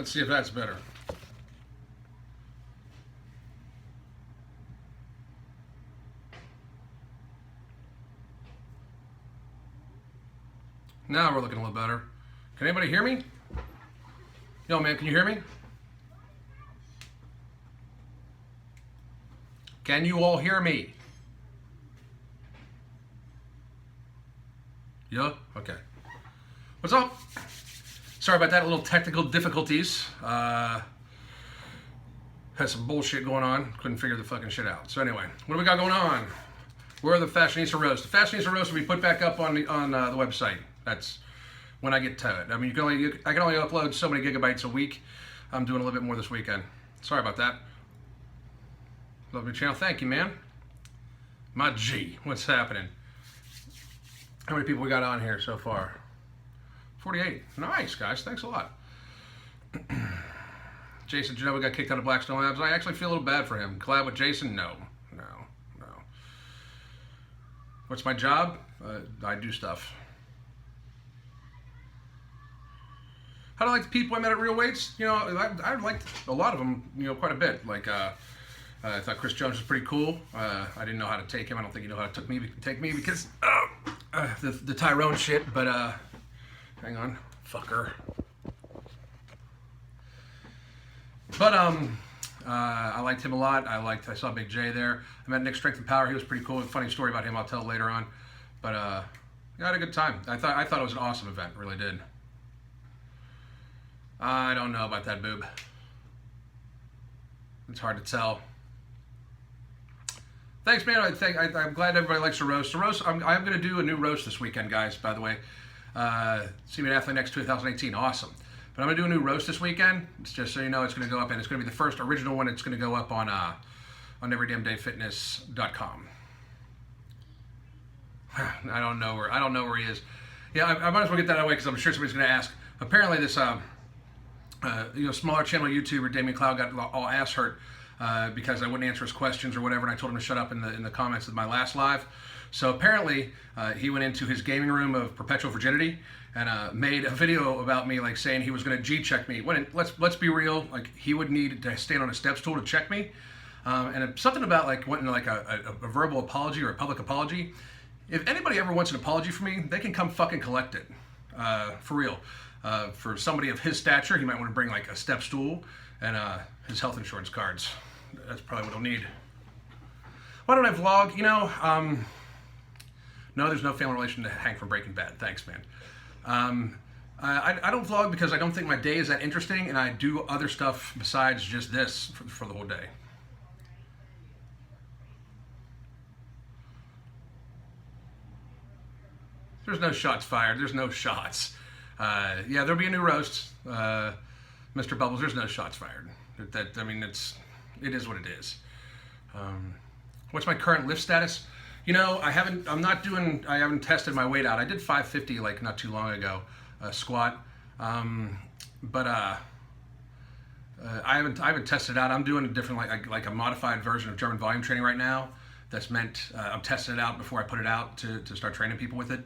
Let's see if that's better. Now we're looking a little better. Can anybody hear me? Yo, man, can you hear me? Can you all hear me? Yeah? Okay. What's up? Sorry about that, little technical difficulties. Had some bullshit going on. Couldn't figure the fucking shit out. So anyway, what do we got going on? Where are the Fashionista roasts? The Fashionista roast will be put back up on the website. That's when I get to it. I mean, I can only upload so many gigabytes a week. I'm doing a little bit more this weekend. Sorry about that. Love your channel. Thank you, man. My G. What's happening? How many people we got on here so far? 48. Nice, guys. Thanks a lot. Jason Genova got kicked out of Blackstone Labs. I actually feel a little bad for him. Collab with Jason? No. What's my job? I do stuff. How do I like the people I met at Real Weights? You know, I liked a lot of them, you know, quite a bit. Like, I thought Chris Jones was pretty cool. I didn't know how to take him. I don't think he knew how to take me because the Tyrone shit, but hang on, fucker. But I liked him a lot. I saw Big J there. I met Nick Strength and Power. He was pretty cool. Funny story about him I'll tell later on. But I had a good time. I thought it was an awesome event. Really did. I don't know about that, boob. It's hard to tell. Thanks, man. I'm glad everybody likes the roast. The roast. I'm going to do a new roast this weekend, guys. By the way, see me at Athlete Next 2018. Awesome. But I'm going to do a new roast this weekend. It's just so you know, it's going to go up, and it's going to be the first original one. It's going to go up on everydamndayfitness.com. I don't know where he is. Yeah, I might as well get that out of the way because I'm sure somebody's going to ask. Apparently, this smaller channel YouTuber Damien Cloud got all ass hurt because I wouldn't answer his questions or whatever, and I told him to shut up in the comments of my last live. So apparently, he went into his gaming room of perpetual virginity and made a video about me, like saying he was going to G-check me. Let's be real, like he would need to stand on a step stool to check me, and something about like wanting like a verbal apology or a public apology. If anybody ever wants an apology from me, they can come fucking collect it, for real. For somebody of his stature, he might want to bring like a step stool and his health insurance cards. That's probably what he'll need. Why don't I vlog? You know, no, there's no family relation to Hank from Breaking Bad. Thanks, man. I don't vlog because I don't think my day is that interesting, and I do other stuff besides just this for the whole day. There's no shots fired. There's no shots. Yeah, there'll be a new roast, Mr. Bubbles. There's no shots fired. I mean, it is what it is. What's my current lift status? You know, I haven't tested my weight out. I did 550 like not too long ago, squat, but I haven't tested it out. I'm doing a different like a modified version of German volume training right now. That's meant I'm testing it out before I put it out to start training people with it.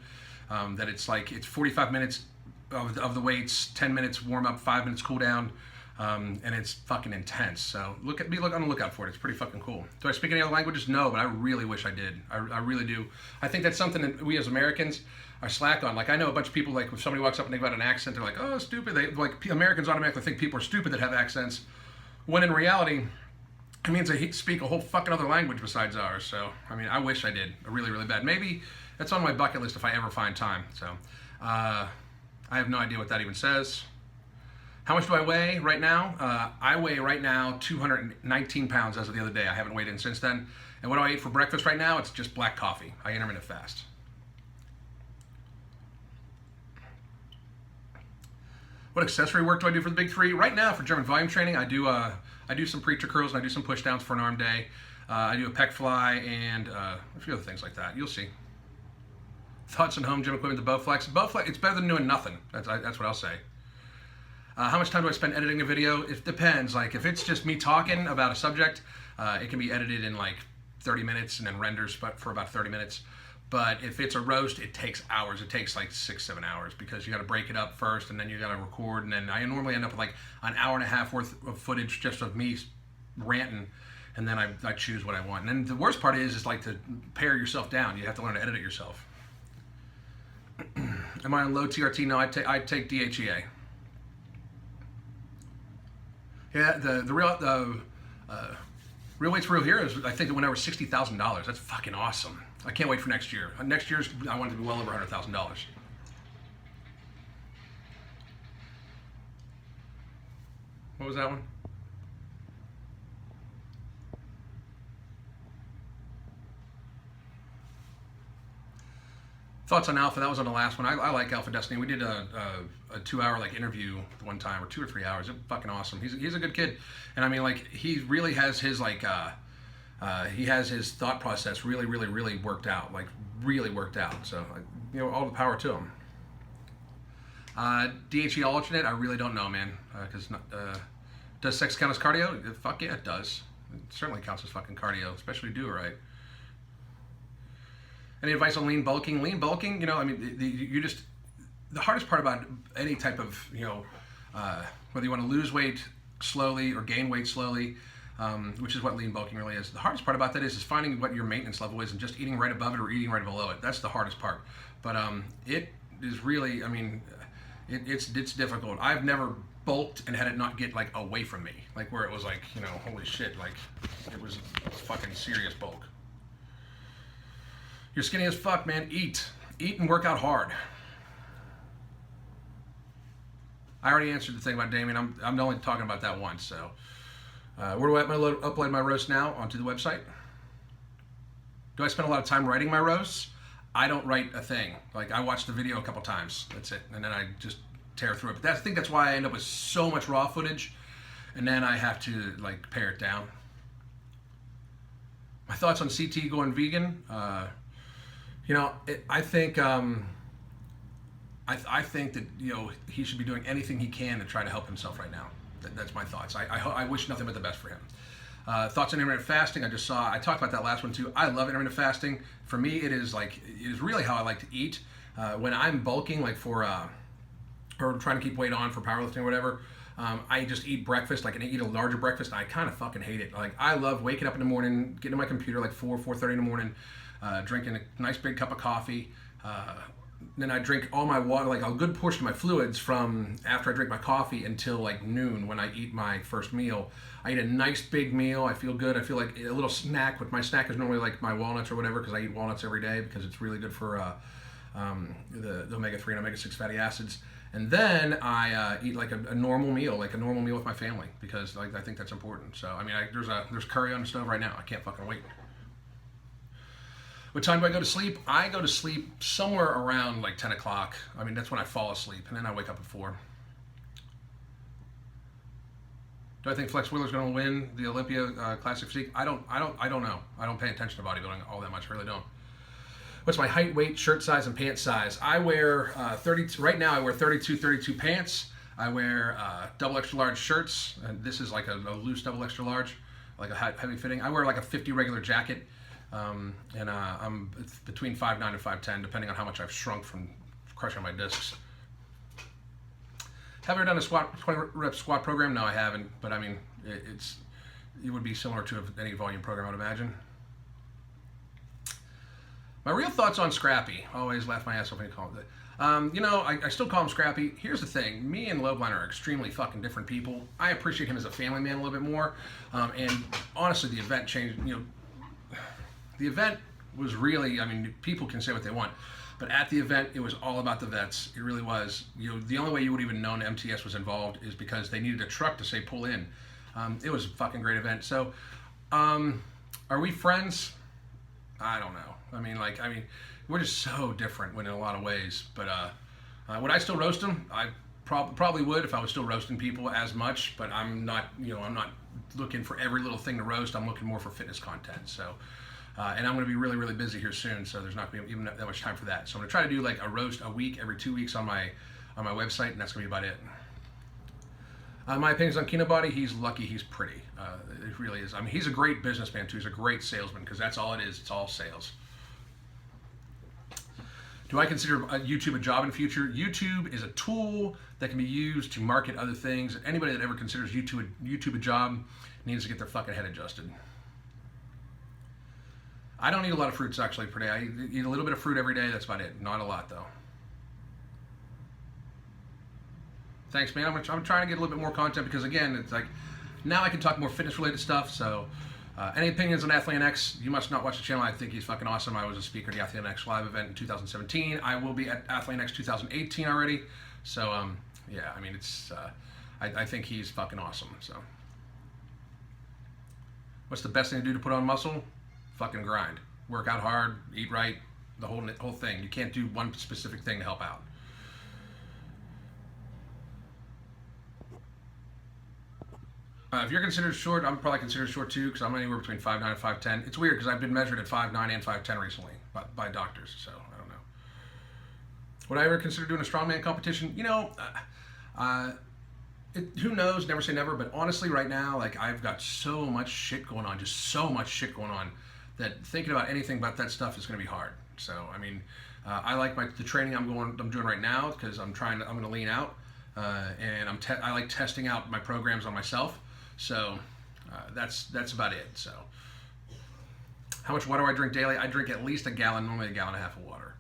That it's 45 minutes of the weights, 10 minutes warm up, 5 minutes cool down, and it's fucking intense. So look on the lookout for it. It's pretty fucking cool. Do I speak any other languages? No, but I really wish I did. I really do. I think that's something that we as Americans are slack on. Like I know a bunch of people, like if somebody walks up and they've got an accent, they're like, oh, stupid. Americans automatically think people are stupid that have accents, when in reality, it means they speak a whole fucking other language besides ours. So, I mean, I wish I did. Really, really bad. Maybe that's on my bucket list if I ever find time. So, I have no idea what that even says. How much do I weigh right now? I weigh right now 219 pounds as of the other day. I haven't weighed in since then. And what do I eat for breakfast right now? It's just black coffee. I intermittent fast. What accessory work do I do for the big three? Right now, for German volume training, I do some preacher curls and I do some push downs for an arm day. I do a pec fly and a few other things like that. You'll see. Thoughts on home gym equipment to Bowflex? Bowflex, it's better than doing nothing. That's what I'll say. How much time do I spend editing a video? It depends. Like if it's just me talking about a subject, it can be edited in like 30 minutes and then renders for about 30 minutes. But if it's a roast, it takes hours. It takes like 6-7 hours because you got to break it up first, and then you got to record, and then I normally end up with like an hour and a half worth of footage just of me ranting, and then I choose what I want. And then the worst part is like to pare yourself down. You have to learn to edit it yourself. Am I on low TRT? No, I take DHEA. Yeah, the real weights for real heroes, I think it went over $60,000. That's fucking awesome. I can't wait for next year. Next year's, I want it to be well over $100,000. What was that one? Thoughts on Alpha? That was on the last one. I like Alpha Destiny. We did a 2-hour like interview one time, or 2 or 3 hours. It was fucking awesome. He's a good kid, and I mean like he really has his like he has his thought process really worked out, like really worked out. So like, you know, all the power to him. DHE alternate, I really don't know, man. Because does sex count as cardio? Fuck yeah, it does. It certainly counts as fucking cardio, especially do it right. Any advice on lean bulking? Lean bulking, you know, I mean, the hardest part about any type of, you know, whether you want to lose weight slowly or gain weight slowly, which is what lean bulking really is. The hardest part about that is finding what your maintenance level is and just eating right above it or eating right below it. That's the hardest part. But it is really, I mean, it's difficult. I've never bulked and had it not get like away from me, like where it was like, you know, holy shit, like it was fucking serious bulk. You're skinny as fuck, man. Eat and work out hard. I already answered the thing about Damien. I'm only talking about that once. So, where do I upload my roast now? Onto the website. Do I spend a lot of time writing my roasts? I don't write a thing. Like I watch the video a couple times. That's it, and then I just tear through it. But I think that's why I end up with so much raw footage, and then I have to like pare it down. My thoughts on CT going vegan. You know, I think I think that, you know, he should be doing anything he can to try to help himself right now. That's my thoughts. I wish nothing but the best for him. Thoughts on intermittent fasting? I talked about that last one too. I love intermittent fasting. For me, it is really how I like to eat. When I'm bulking, like for or trying to keep weight on for powerlifting or whatever, I just eat breakfast, like, and I eat a larger breakfast, and I kind of fucking hate it. Like, I love waking up in the morning, getting on my computer like 4:30 in the morning, drinking a nice big cup of coffee. Then I drink all my water, like a good portion of my fluids from after I drink my coffee until like noon when I eat my first meal. I eat a nice big meal. I feel good. I feel like a little snack. With my snack is normally like my walnuts or whatever, because I eat walnuts every day because it's really good for the omega-3 and omega-6 fatty acids. And then I eat like a normal meal, like a normal meal with my family, because like I think that's important. So I mean, there's curry on the stove right now. I can't fucking wait. What time do I go to sleep? I go to sleep somewhere around like 10 o'clock. I mean, that's when I fall asleep, and then I wake up at 4. Do I think Flex Wheeler's going to win the Olympia Classic Physique? I don't know. I don't pay attention to bodybuilding all that much. I really don't. What's my height, weight, shirt size, and pant size? I wear 32. Right now, I wear 32 pants. I wear double extra large shirts, and this is like a loose double extra large, like a heavy fitting. I wear like a 50 regular jacket. And I'm between 5'9" and 5'10", depending on how much I've shrunk from crushing my discs. Have I ever done a 20 rep squat program? No, I haven't. But I mean, it would be similar to any volume program, I would imagine. My real thoughts on Scrappy. Always laugh my ass off when you call it that. You know, I still call him Scrappy. Here's the thing. Me and Loveline are extremely fucking different people. I appreciate him as a family man a little bit more. And honestly, the event changed, you know, the event was really, I mean, people can say what they want, but at the event, it was all about the vets. It really was. You know, the only way you would even known MTS was involved is because they needed a truck to say pull in. It was a fucking great event. So, are we friends? I don't know. I mean, we're just so different in a lot of ways. But would I still roast him? I probably would if I was still roasting people as much. But I'm not. You know, I'm not looking for every little thing to roast. I'm looking more for fitness content. So. And I'm going to be really busy here soon, so there's not going to be even that much time for that. So I'm going to try to do like a roast a week, every 2 weeks on my website, and that's going to be about it. My opinions on Kino Body, he's lucky he's pretty. It really is. I mean, he's a great businessman too. He's a great salesman, because that's all it is. It's all sales. Do I consider YouTube a job in the future? YouTube is a tool that can be used to market other things. Anybody that ever considers YouTube a job needs to get their fucking head adjusted. I don't eat a lot of fruits actually per day. I eat a little bit of fruit every day. That's about it. Not a lot though. Thanks, man. I'm trying to get a little bit more content because again, it's like now I can talk more fitness related stuff. So any opinions on Athlete X? You must not watch the channel. I think he's fucking awesome. I was a speaker at the Athlete X live event in 2017. I will be at Athlete X 2018 already. So yeah, I mean it's I think he's fucking awesome. So what's the best thing to do to put on muscle? Fucking grind. Work out hard, eat right, the whole thing. You can't do one specific thing to help out. If you're considered short, I'm probably considered short too because I'm anywhere between 5'9" and 5'10". It's weird because I've been measured at 5'9" and 5'10" recently by doctors, so I don't know. Would I ever consider doing a strongman competition? You know, who knows? Never say never, but honestly right now, like I've got so much shit going on, just so much shit going on that thinking about anything about that stuff is going to be hard. So, I mean, I like the training I'm doing right now because I'm going to lean out and I like testing out my programs on myself. So that's about it. So how much water do I drink daily? I drink at least a gallon, normally a gallon and a half of water.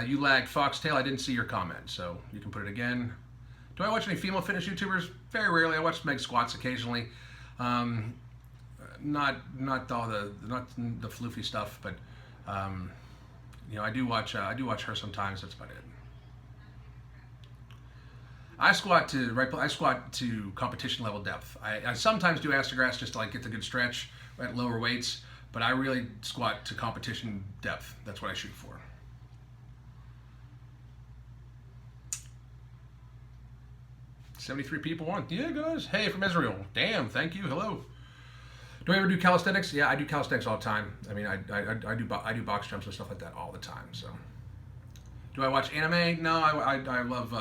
You lagged, Foxtail. I didn't see your comment, so you can put it again. Do I watch any female fitness YouTubers? Very rarely. I watch Meg Squats occasionally. Not all not the floofy stuff, but you know, I do watch her sometimes. That's about it. I squat to competition level depth. I sometimes do astergrass just to like get the good stretch at lower weights, but I really squat to competition depth. That's what I shoot for. $73 people on. Yeah, guys. Hey, from Israel. Damn. Thank you. Hello. Do I ever do calisthenics? Yeah, I do calisthenics all the time. I mean, I do box jumps and stuff like that all the time. So, do I watch anime? No, I love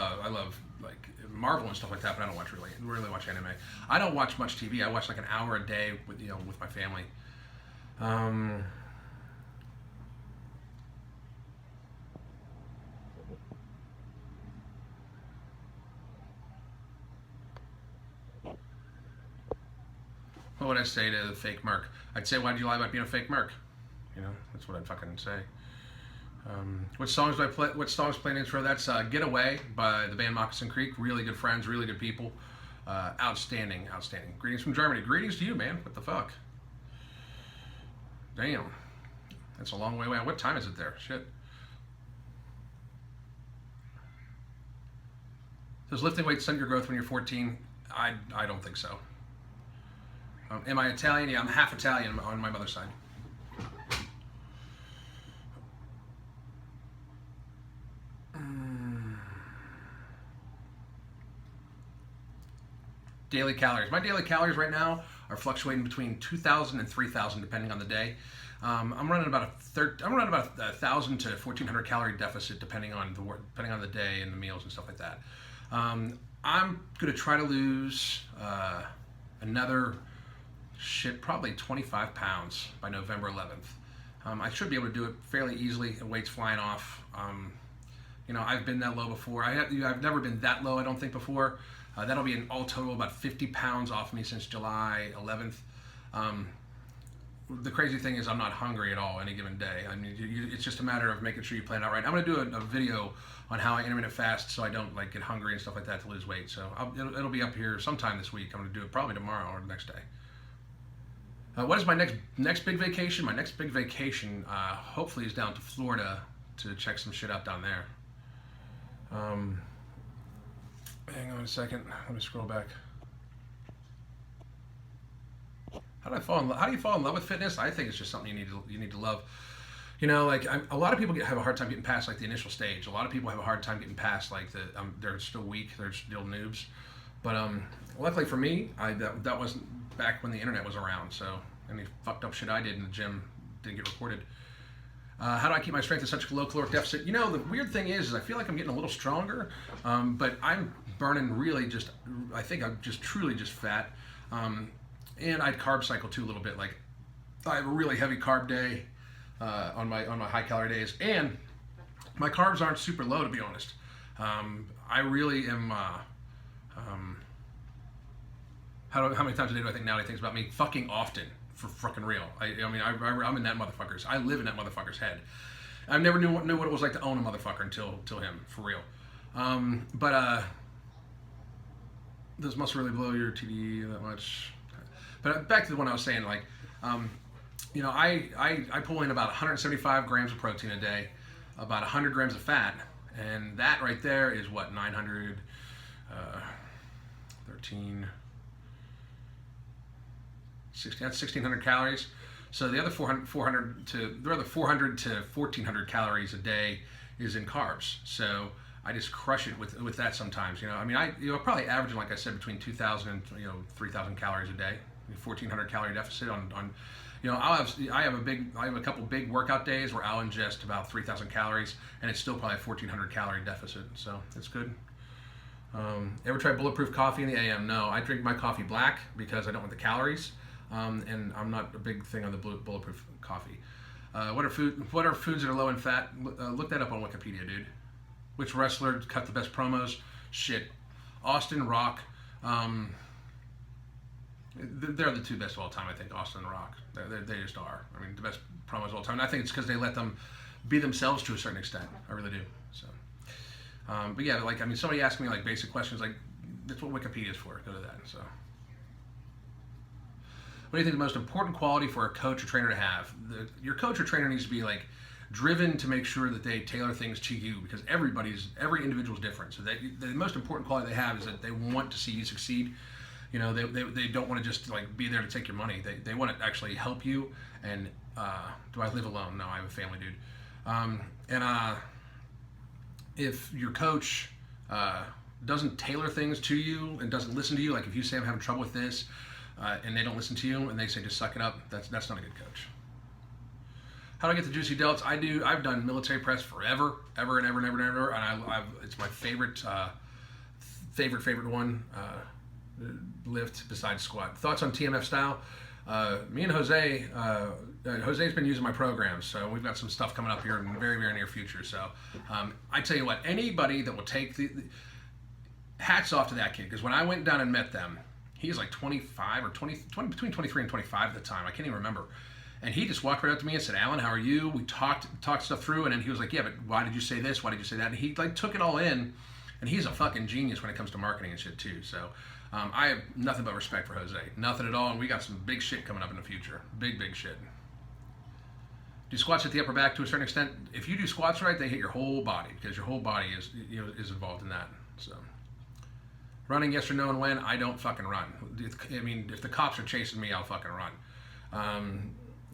like Marvel and stuff like that, but I don't really watch anime. I don't watch much TV. I watch like an hour a day with my family. What would I say to the fake Merc? I'd say, why did you lie about being a fake Merc? You know, that's what I'd fucking say. What songs do I play? What songs play in intro? That's "Get Away" by the band Moccasin Creek. Really good friends, really good people. Outstanding. Greetings from Germany. Greetings to you, man. What the fuck? Damn, that's a long way away. What time is it there? Shit. Does lifting weights stunt your growth when you're 14? I don't think so. Am I Italian? Yeah, I'm half Italian on my mother's side. Daily calories. My daily calories right now are fluctuating between 2,000 and 3,000 depending on the day. I'm running about 1,000 to 1,400 calorie deficit depending on the day and the meals and stuff like that. I'm gonna try to lose another probably 25 pounds by November 11th. I should be able to do it fairly easily. The weight's flying off. You know, I've been that low before. I've never been that low, I don't think, before. That'll be an all total about 50 pounds off me since July 11th. The crazy thing is I'm not hungry at all any given day. I mean, it's just a matter of making sure you plan it out right. I'm going to do a video on how I intermittent fast so I don't like get hungry and stuff like that to lose weight. So it'll be up here sometime this week. I'm going to do it probably tomorrow or the next day. What is my next big vacation? My next big vacation hopefully is down to Florida to check some shit out down there. Hang on a second. Let me scroll back. How do you fall in love with fitness? I think it's just something you need to love. You know, like a lot of people have a hard time getting past like the initial stage. A lot of people have a hard time getting past like they're still weak, they're still noobs. But luckily for me, that wasn't back when the internet was around. So any fucked up shit I did in the gym didn't get reported. How do I keep my strength at such a low caloric deficit? You know, the weird thing is I feel like I'm getting a little stronger, but I'm burning really I think I'm truly just fat. And I'd carb cycle too a little bit. Like I have a really heavy carb day, on my high calorie days, and my carbs aren't super low, to be honest. I really am. How many times a day do I think Natalie thinks about me? Fucking often, for fucking real. I'm in that motherfucker's. I live in that motherfucker's head. I never knew what it was like to own a motherfucker until him, for real. But this must really blow your TD that much. But back to the one I was saying, like, you know, I pull in about 175 grams of protein a day, about 100 grams of fat, and that right there is what, 900, 13, 16, that's 1,600 calories. So the other 400 to 1,400 calories a day is in carbs. So I just crush it with that sometimes. You know, I mean, I'm probably averaging, like I said, between 2,000 and 3,000 calories a day. 1,400 calorie deficit on. You know, I have a couple big workout days where I'll ingest about 3,000 calories, and it's still probably a 1,400 calorie deficit. So it's good. Ever try bulletproof coffee in the AM? No, I drink my coffee black because I don't want the calories. And I'm not a big thing on the bulletproof coffee. What are foods that are low in fat? Look that up on Wikipedia, dude. Which wrestler cut the best promos? Shit, Austin, Rock. They're the two best of all time, I think. Austin and Rock. They just are. I mean, the best promos of all time. And I think it's because they let them be themselves to a certain extent. I really do. So, but yeah, like, I mean, somebody asked me like basic questions, like that's what Wikipedia is for. Go to that. So. What do you think the most important quality for a coach or trainer to have? Your coach or trainer needs to be like driven to make sure that they tailor things to you, because every individual is different. So the most important quality they have is that they want to see you succeed. You know, they don't want to just like be there to take your money. They want to actually help you. And do I live alone? No, I have a family, dude. If your coach doesn't tailor things to you and doesn't listen to you, like if you say I'm having trouble with this, and they don't listen to you and they say just suck it up, that's not a good coach. How do I get the juicy delts? I've done military press forever, ever and ever and ever and ever, and it's my favorite one lift besides squat. Thoughts on TMF style? Me and Jose, Jose's been using my programs, so we've got some stuff coming up here in the very, very near future. So I tell you what, anybody that will take the hats off to that kid, because when I went down and met them, he was like 25 or 20, between 23 and 25 at the time. I can't even remember. And he just walked right up to me and said, "Alan, how are you?" We talked stuff through, and then he was like, "Yeah, but why did you say this? Why did you say that?" And he like took it all in, and he's a fucking genius when it comes to marketing and shit too. So I have nothing but respect for Jose. Nothing at all, and we got some big shit coming up in the future. Big shit. Do squats hit the upper back to a certain extent? If you do squats right, they hit your whole body, because your whole body is involved in that. So. Running, yes or no, and when? I don't fucking run. I mean, if the cops are chasing me, I'll fucking run.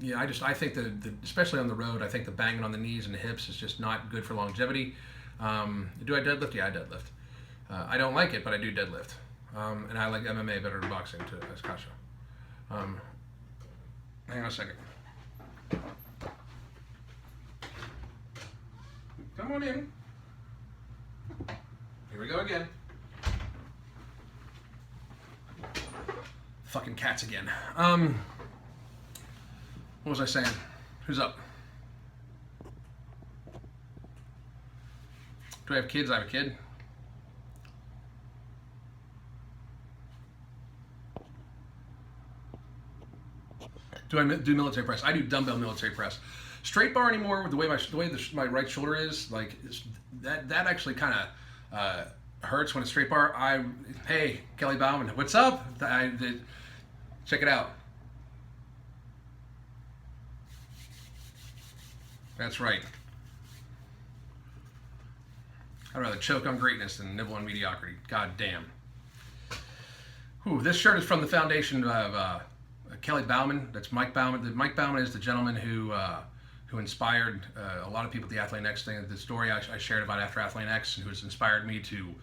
Yeah, I think that, especially on the road, I think the banging on the knees and the hips is just not good for longevity. Do I deadlift? Yeah, I deadlift. I don't like it, but I do deadlift. And I like MMA better than boxing, too, as Kasha. Hang on a second. Come on in. Here we go again. Fucking cats again. What was I saying? Who's up? Do I have kids? I have a kid. Do I do military press? I do dumbbell military press. Straight bar anymore, with the way my right shoulder is, like that actually kind of hurts when it's straight bar. Hey, Kelly Bauman, what's up? Check it out. That's right. I'd rather choke on greatness than nibble on mediocrity. God damn. Ooh, this shirt is from the foundation of Kelly Bauman. That's Mike Bauman. Mike Bauman is the gentleman who inspired a lot of people at the Athlete X thing. The story I shared about after Athlete X, who has inspired me to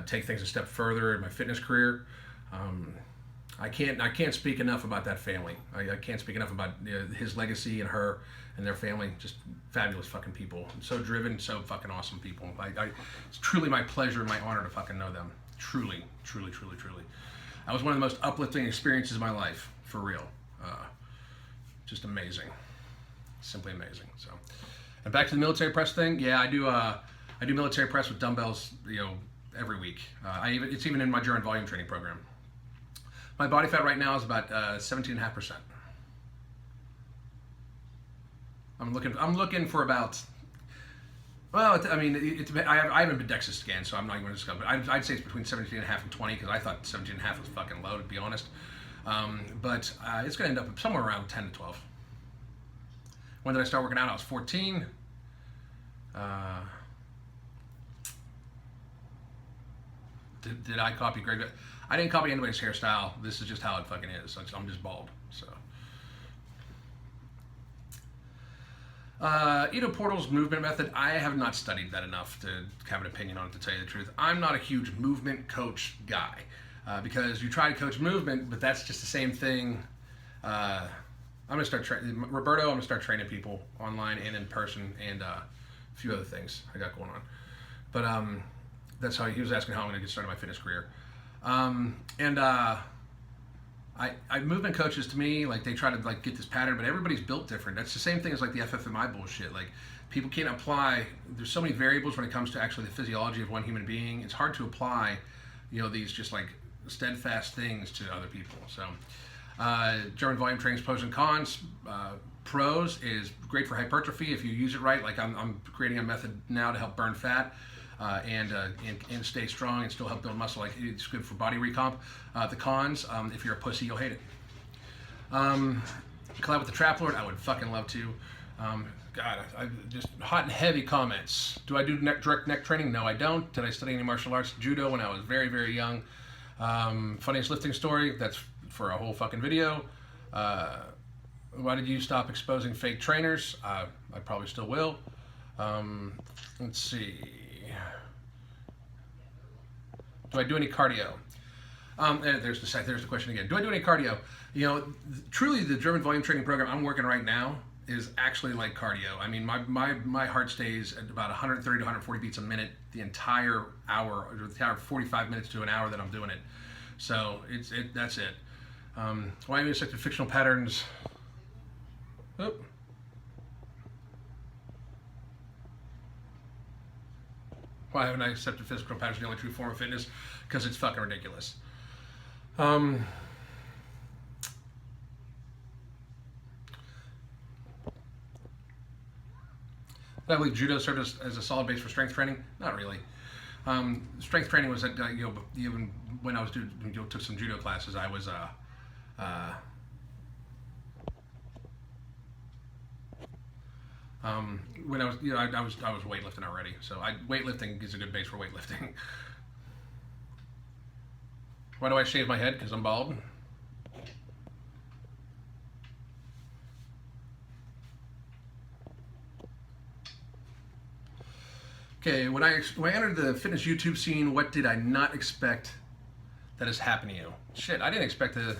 take things a step further in my fitness career. I can't speak enough about that family. I can't speak enough about his legacy and her and their family. Just fabulous fucking people. So driven, so fucking awesome people. It's truly my pleasure and my honor to fucking know them. Truly. That was one of the most uplifting experiences of my life, for real. Just amazing. Simply amazing. So, and back to the military press thing. Yeah, I do. I do military press with dumbbells. Every week. It's even in my German volume training program. My body fat right now is about 17.5%. I'm looking for about. Well, I mean, I haven't been DEXA scanned, so I'm not even going to discuss. But I'd say it's between 17.5 and 20 because I thought 17.5 was fucking low, to be honest. But it's going to end up somewhere around 10 to 12. When did I start working out? I was 14. Did I copy Greg? I didn't copy anybody's hairstyle. This is just how it fucking is. I'm just bald. So. Ido Portal's movement method, I have not studied that enough to have an opinion on it, to tell you the truth. I'm not a huge movement coach guy because you try to coach movement, but that's just the same thing. I'm going to start training Roberto. I'm going to start training people online and in person, and a few other things I got going on. But that's how he was asking how I'm going to get started my fitness career. Movement coaches, to me, like, they try to like get this pattern, but everybody's built different. That's the same thing as like the FFMI bullshit. Like, people can't apply. There's so many variables when it comes to actually the physiology of one human being. It's hard to apply, these just like steadfast things to other people. So, German volume training's pros and cons. Pros is great for hypertrophy if you use it right. Like, I'm creating a method now to help burn fat. And stay strong and still help build muscle. Like, it's good for body recomp. The cons, if you're a pussy, you'll hate it. Collab with the Trap Lord, I would fucking love to. God, I just hot and heavy comments. Do I do direct neck training? No, I don't. Did I study any martial arts? Judo when I was very, very young. Funniest lifting story, that's for a whole fucking video. Why did you stop exposing fake trainers? I probably still will. Let's see. Do I do any cardio? There's the question again. Do I do any cardio? Truly, the German volume training program I'm working right now is actually like cardio. I mean, my heart stays at about 130 to 140 beats a minute the entire hour, or the entire 45 minutes to an hour that I'm doing it. So that's it. Why am I stuck to fictional patterns? Oop. Why haven't I accepted physical patterns the only true form of fitness? Because it's fucking ridiculous. I believe judo served as a solid base for strength training. Not really. Strength training was even when I was took some judo classes, I was when I was I was weightlifting already, so weightlifting is a good base for weightlifting. Why do I shave my head? Because I'm bald. Okay, when I entered the fitness YouTube scene, what did I not expect that has happened to you? Shit, I didn't expect to.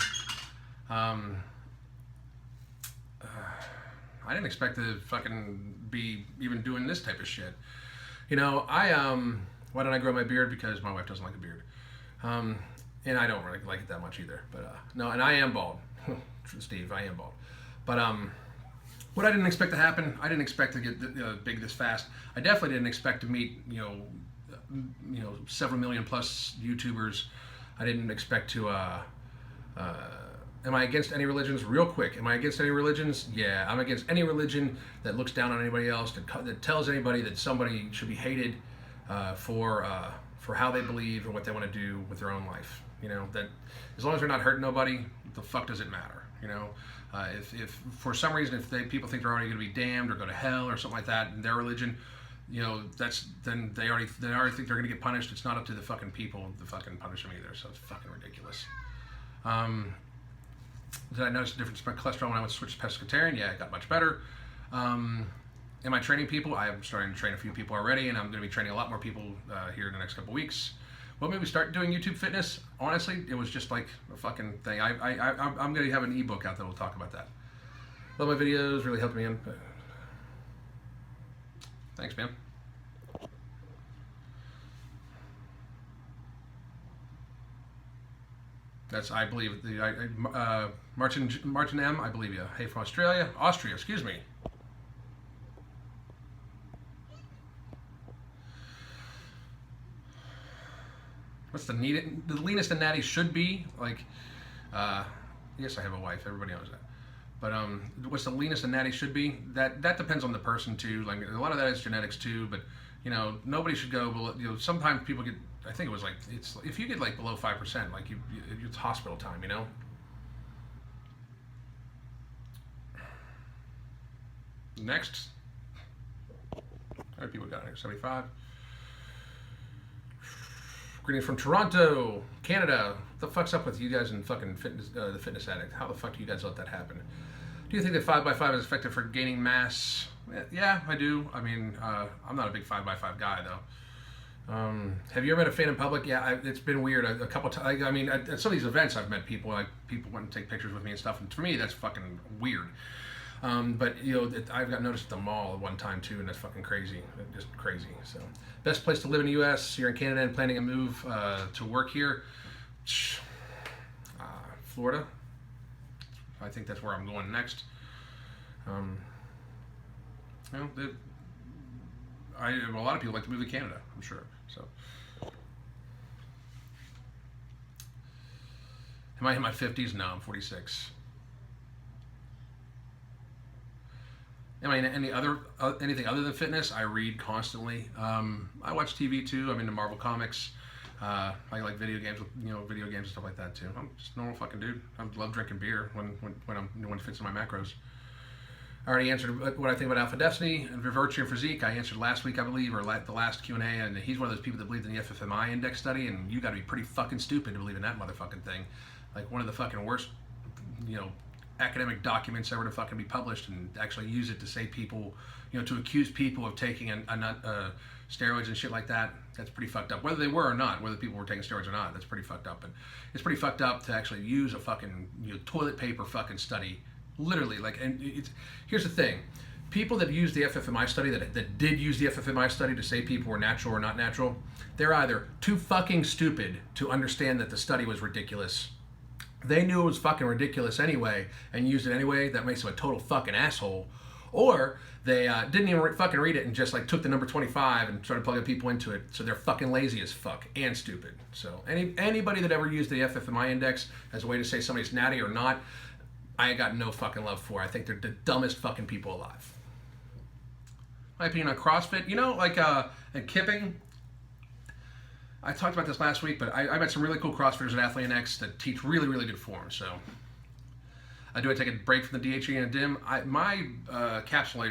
I didn't expect to fucking be even doing this type of shit. Why don't I grow my beard? Because my wife doesn't like a beard. And I don't really like it that much either. But no, and I am bald. Steve, I am bald. But what I didn't expect to happen, I didn't expect to get big this fast. I definitely didn't expect to meet, several million plus YouTubers. I didn't expect to am I against any religions? Real quick, am I against any religions? Yeah, I'm against any religion that looks down on anybody else, that tells anybody that somebody should be hated for how they believe and what they want to do with their own life. That as long as they're not hurting nobody, the fuck does it matter? If for some reason people think they're already going to be damned or go to hell or something like that in their religion, then they already think they're going to get punished. It's not up to the fucking people to fucking punish them either. So it's fucking ridiculous. Did I notice a difference in my cholesterol when I went to switch to pescatarian? Yeah, it got much better. Am I training people? I am starting to train a few people already, and I'm going to be training a lot more people here in the next couple weeks. What made me start doing YouTube fitness? Honestly, it was just like a fucking thing. I'm going to have an ebook out that will talk about that. Love my videos, really helped me in. Thanks, man. That's, I believe, Martin M, I believe you. Hey, from Austria, excuse me. what's the leanest a natty should be? Like, yes, I have a wife. Everybody knows that. But what's the leanest a natty should be? That depends on the person too. Like a lot of that is genetics too. But you know, nobody should go below. You know, sometimes people get. I think it was like it's if you get like below 5%, like it's hospital time. You know. Next. How many people got here? 75. Greetings from Toronto, Canada. What the fuck's up with you guys and fucking fitness, the fitness addict? How the fuck do you guys let that happen? Do you think that 5x5 is effective for gaining mass? Yeah, I do. I mean, I'm not a big 5x5 guy though. Have you ever met a fan in public? Yeah, it's been weird a couple times. I mean, at some of these events, I've met people. Like people want to take pictures with me and stuff. And for me, that's fucking weird. But you know, I've got noticed at the mall at one time too, and that's fucking crazy, just crazy. So, best place to live in the U.S. You're in Canada and planning a move to work here. Florida. I think that's where I'm going next. You know, a lot of people like to move to Canada, I'm sure. So, am I in my 50s? No, I'm 46. Am I in anything other than fitness? I read constantly. I watch TV too. I'm into Marvel comics. I like video games, video games and stuff like that too. I'm just a normal fucking dude. I love drinking beer when it fits in my macros. I already answered what I think about Alpha Destiny and Virtue and Physique. I answered last week, I believe, or the last Q&A, and he's one of those people that believed in the FFMI index study, and you got to be pretty fucking stupid to believe in that motherfucking thing. Like one of the fucking worst, academic documents ever to fucking be published, and actually use it to say people, to accuse people of taking steroids and shit like that. That's pretty fucked up. Whether they were or not, whether people were taking steroids or not, that's pretty fucked up. And it's pretty fucked up to actually use a fucking toilet paper fucking study, literally. Like, and here's the thing: people that use the FFMI study, that did use the FFMI study to say people were natural or not natural, they're either too fucking stupid to understand that the study was ridiculous. They knew it was fucking ridiculous anyway and used it anyway. That makes them a total fucking asshole. Or they didn't even fucking read it and just like took the number 25 and started plugging people into it. So they're fucking lazy as fuck and stupid. So anybody that ever used the FFMI index as a way to say somebody's natty or not, I got no fucking love for. I think they're the dumbest fucking people alive. My opinion on CrossFit, and kipping. I talked about this last week, but I met some really cool CrossFitters at AthleanX that teach really, really good form. So, do I take a break from the DHE and a DIM? My capsule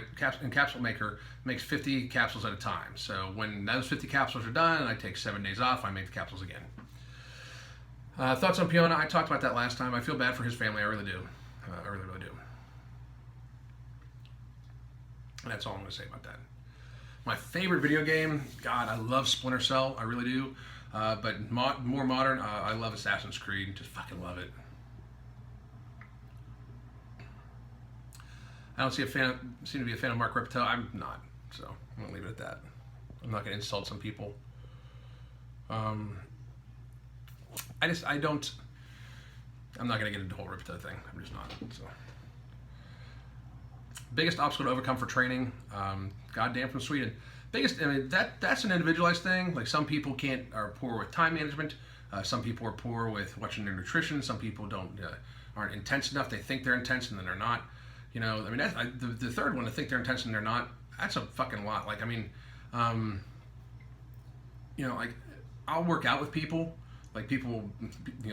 maker makes 50 capsules at a time. So when those 50 capsules are done, and I take 7 days off, I make the capsules again. Thoughts on Piona? I talked about that last time. I feel bad for his family. I really do. I really, really do. And that's all I'm going to say about that. My favorite video game, God, I love Splinter Cell, I really do. But more modern, I love Assassin's Creed, just fucking love it. I don't seem to be a fan of Mark Ripto. I'm not, so I'm gonna leave it at that. I'm not gonna insult some people. I'm not gonna get into the whole Ripto thing. I'm just not. So. Biggest obstacle to overcome for training, goddamn from Sweden. That's an individualized thing. Like some people are poor with time management. Some people are poor with watching their nutrition. Some people aren't intense enough. They think they're intense and then they're not. That's, the third one, to think they're intense and they're not. That's a fucking lot. Like I'll work out with people. Like people,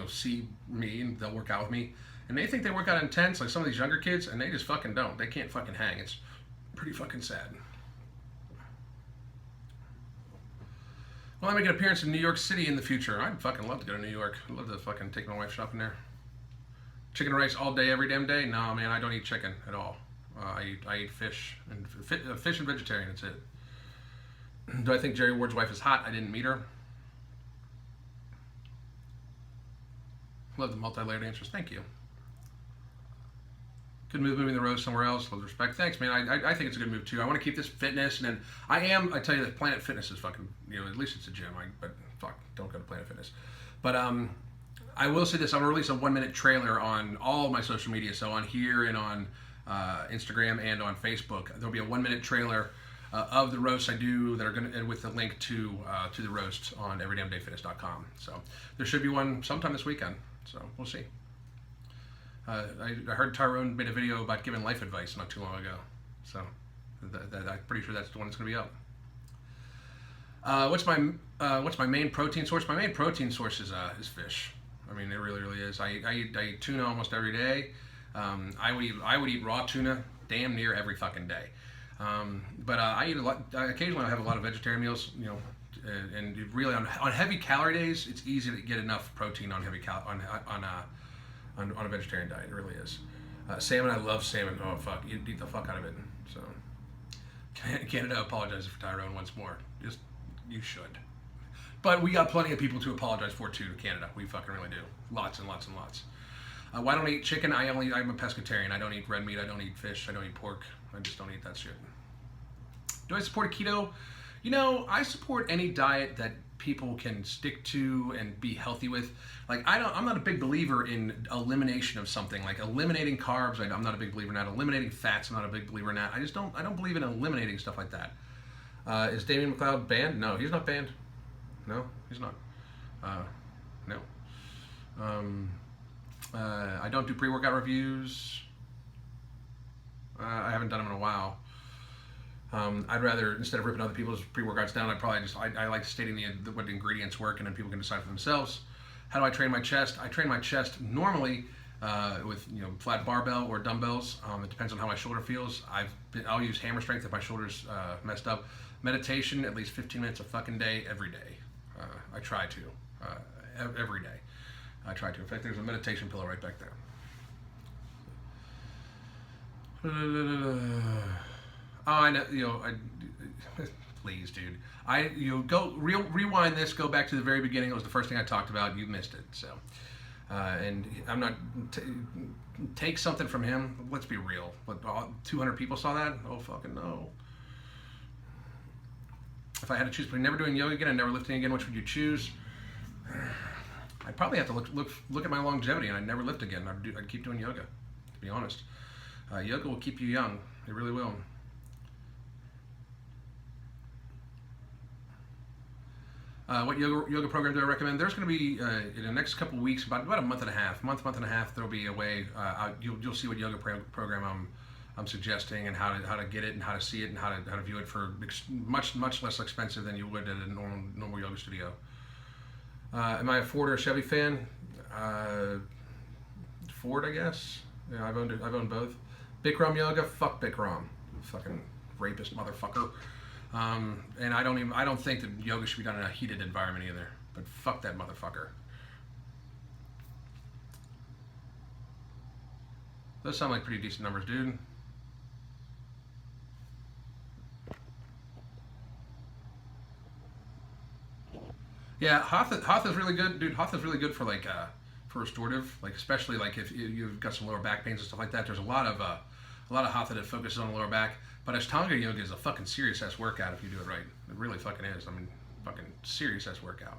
see me and they'll work out with me. And they think they work out intense, like some of these younger kids, and they just fucking don't. They can't fucking hang. It's pretty fucking sad. Well, I make an appearance in New York City in the future. I'd fucking love to go to New York. I'd love to fucking take my wife shopping there. Chicken and rice all day, every damn day? No, man, I don't eat chicken at all. I eat fish and vegetarian. That's it. Do I think Jerry Ward's wife is hot? I didn't meet her. Love the multi-layered answers. Thank you. Good move moving the road somewhere else. With respect. Thanks, man. I think it's a good move too. I want to keep this fitness, and then I tell you that Planet Fitness is fucking, at least it's a gym. But fuck, don't go to Planet Fitness. But I will say this: I'm gonna release a 1-minute trailer on all of my social media. So on here and on Instagram and on Facebook, there'll be a 1-minute trailer of the roasts I do that are going to, with the link to the roast on everydamndayfitness.com. So there should be one sometime this weekend. So we'll see. I heard Tyrone made a video about giving life advice not too long ago. So I'm pretty sure that's the one that's going to be up. What's my main protein source? My main protein source is fish. I mean, it really is. I eat tuna almost every day. I would eat raw tuna damn near every fucking day. But I eat a lot. Occasionally, I have a lot of vegetarian meals. You know, and really on heavy calorie days, it's easy to get enough protein on on a vegetarian diet. It really is. Salmon, I love salmon. Oh fuck, eat the fuck out of it. So Canada apologizes for Tyrone once more. Just you should. But we got plenty of people to apologize for too to Canada. We fucking really do. Lots and lots and lots. Why don't I eat chicken? I'm a pescatarian. I don't eat red meat. I don't eat fish. I don't eat pork. I just don't eat that shit. Do I support keto? You know, I support any diet that people can stick to and be healthy with. Like I'm not a big believer in elimination of something. Like eliminating carbs, I'm not a big believer in that. Eliminating fats, I'm not a big believer in that. I don't believe in eliminating stuff like that. Is Damian McLeod banned? No, he's not banned. No, he's not. No. I don't do pre-workout reviews. I haven't done them in a while. I'd rather, instead of ripping other people's pre-workouts down, I like stating what ingredients work, and then people can decide for themselves. How do I train my chest? I train my chest normally with flat barbell or dumbbells. It depends on how my shoulder feels. I'll use hammer strength if my shoulder's messed up. Meditation, at least 15 minutes a fucking day, every day. I try to, every day. I try to. In fact, there's a meditation pillow right back there. Oh, I know. Please, dude. Rewind this. Go back to the very beginning. It was the first thing I talked about. You missed it. So, and I'm not take something from him. Let's be real. But 200 people saw that. Oh fucking no. If I had to choose between never doing yoga again and never lifting again, which would you choose? I'd probably have to look at my longevity, and I'd never lift again. I'd keep doing yoga, to be honest. Yoga will keep you young. It really will. What yoga program do I recommend? There's going to be in the next couple of weeks, about a month and a half. There'll be a way. You'll see what yoga program I'm suggesting, and how to get it, and how to see it, and how to view it for much less expensive than you would at a normal yoga studio. Am I a Ford or a Chevy fan? Ford, I guess. Yeah, I've owned both. Bikram yoga, fuck Bikram, fucking rapist motherfucker. And I don't think that yoga should be done in a heated environment either. But fuck that motherfucker. Those sound like pretty decent numbers, dude. Yeah, Hatha is really good, dude. Hatha is really good for for restorative, especially if you've got some lower back pains and stuff like that. There's a lot of Hatha that focuses on the lower back, but Ashtanga Yoga is a fucking serious ass workout if you do it right. It really fucking is. I mean, fucking serious ass workout.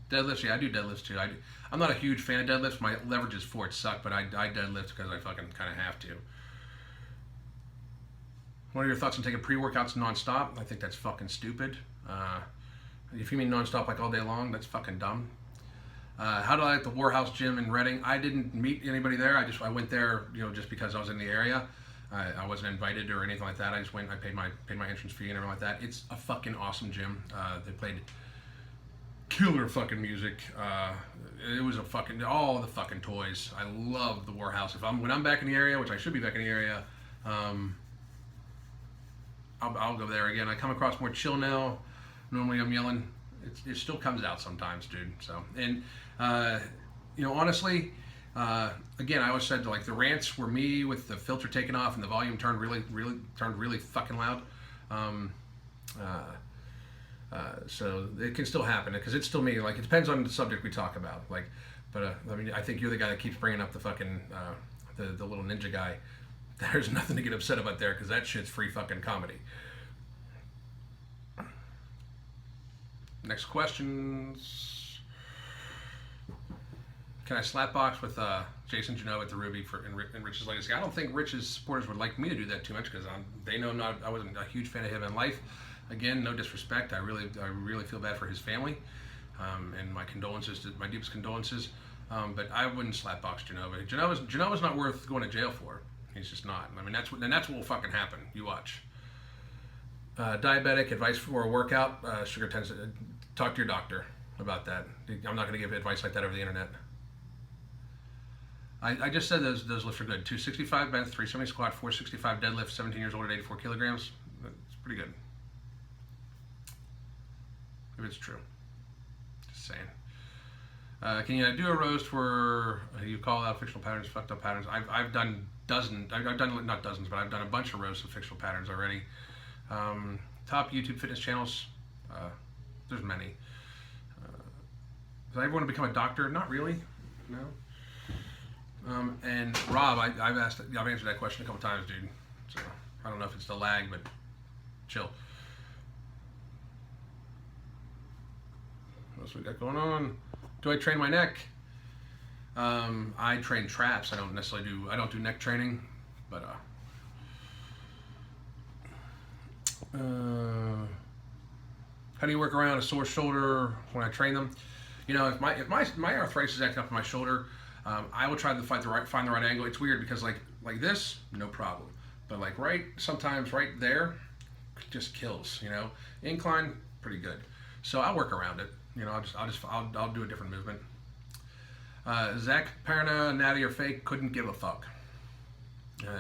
Deadlifts, yeah, I do deadlifts too. I'm not a huge fan of deadlifts. My leverages for it suck, but I deadlift because I fucking kind of have to. What are your thoughts on taking pre-workouts non-stop? I think that's fucking stupid. If you mean non-stop like all day long, that's fucking dumb. How do I like the Warhouse gym in Reading? I didn't meet anybody there. I went there, just because I was in the area. I wasn't invited or anything like that. I just went. I paid my entrance fee and everything like that. It's a fucking awesome gym. They played killer fucking music. It was all the fucking toys. I love the Warhouse. When I'm back in the area, which I should be back in the area, I'll go there again. I come across more chill now. Normally I'm yelling. It still comes out sometimes, dude. So, and honestly, again, I always said the rants were me with the filter taken off and the volume turned really fucking loud. So it can still happen because it's still me. It depends on the subject we talk about. But I think you're the guy that keeps bringing up the fucking the little ninja guy. There's nothing to get upset about there because that shit's free fucking comedy. Next questions. Can I slap box with Jason Janot at the Ruby in Rich's Legacy? I don't think Rich's supporters would like me to do that too much because they know I wasn't a huge fan of him in life. Again, no disrespect. I really feel bad for his family, and my condolences, my deepest condolences. But I wouldn't slap box Janot. Janot not worth going to jail for. He's just not. I mean, that's what will fucking happen. You watch. Diabetic advice for a workout. Sugar tends to talk to your doctor about that. I'm not going to give advice like that over the internet. I just said those lifts are good. 265 bench, 370 squat, 465 deadlift, 17 years old at 84 kilograms. That's pretty good. If it's true. Just saying. Can you do a roast where you call out fictional patterns, fucked up patterns? I've done not dozens, but I've done a bunch of roasts of fictional patterns already. Top YouTube fitness channels. There's many. Does I ever want to become a doctor? Not really. No. And Rob, I've answered that question a couple times, dude. So I don't know if it's the lag, but chill. What else we got going on? Do I train my neck? I train traps. I don't do neck training, but how do you work around a sore shoulder when I train them? You know, if my arthritis is acting up in my shoulder, I will try to find the right angle. It's weird because like this, no problem, but like sometimes right there, just kills. You know, incline, pretty good. So I'll work around it. You know, I'll do a different movement. Zach Perna, natty or fake, couldn't give a fuck.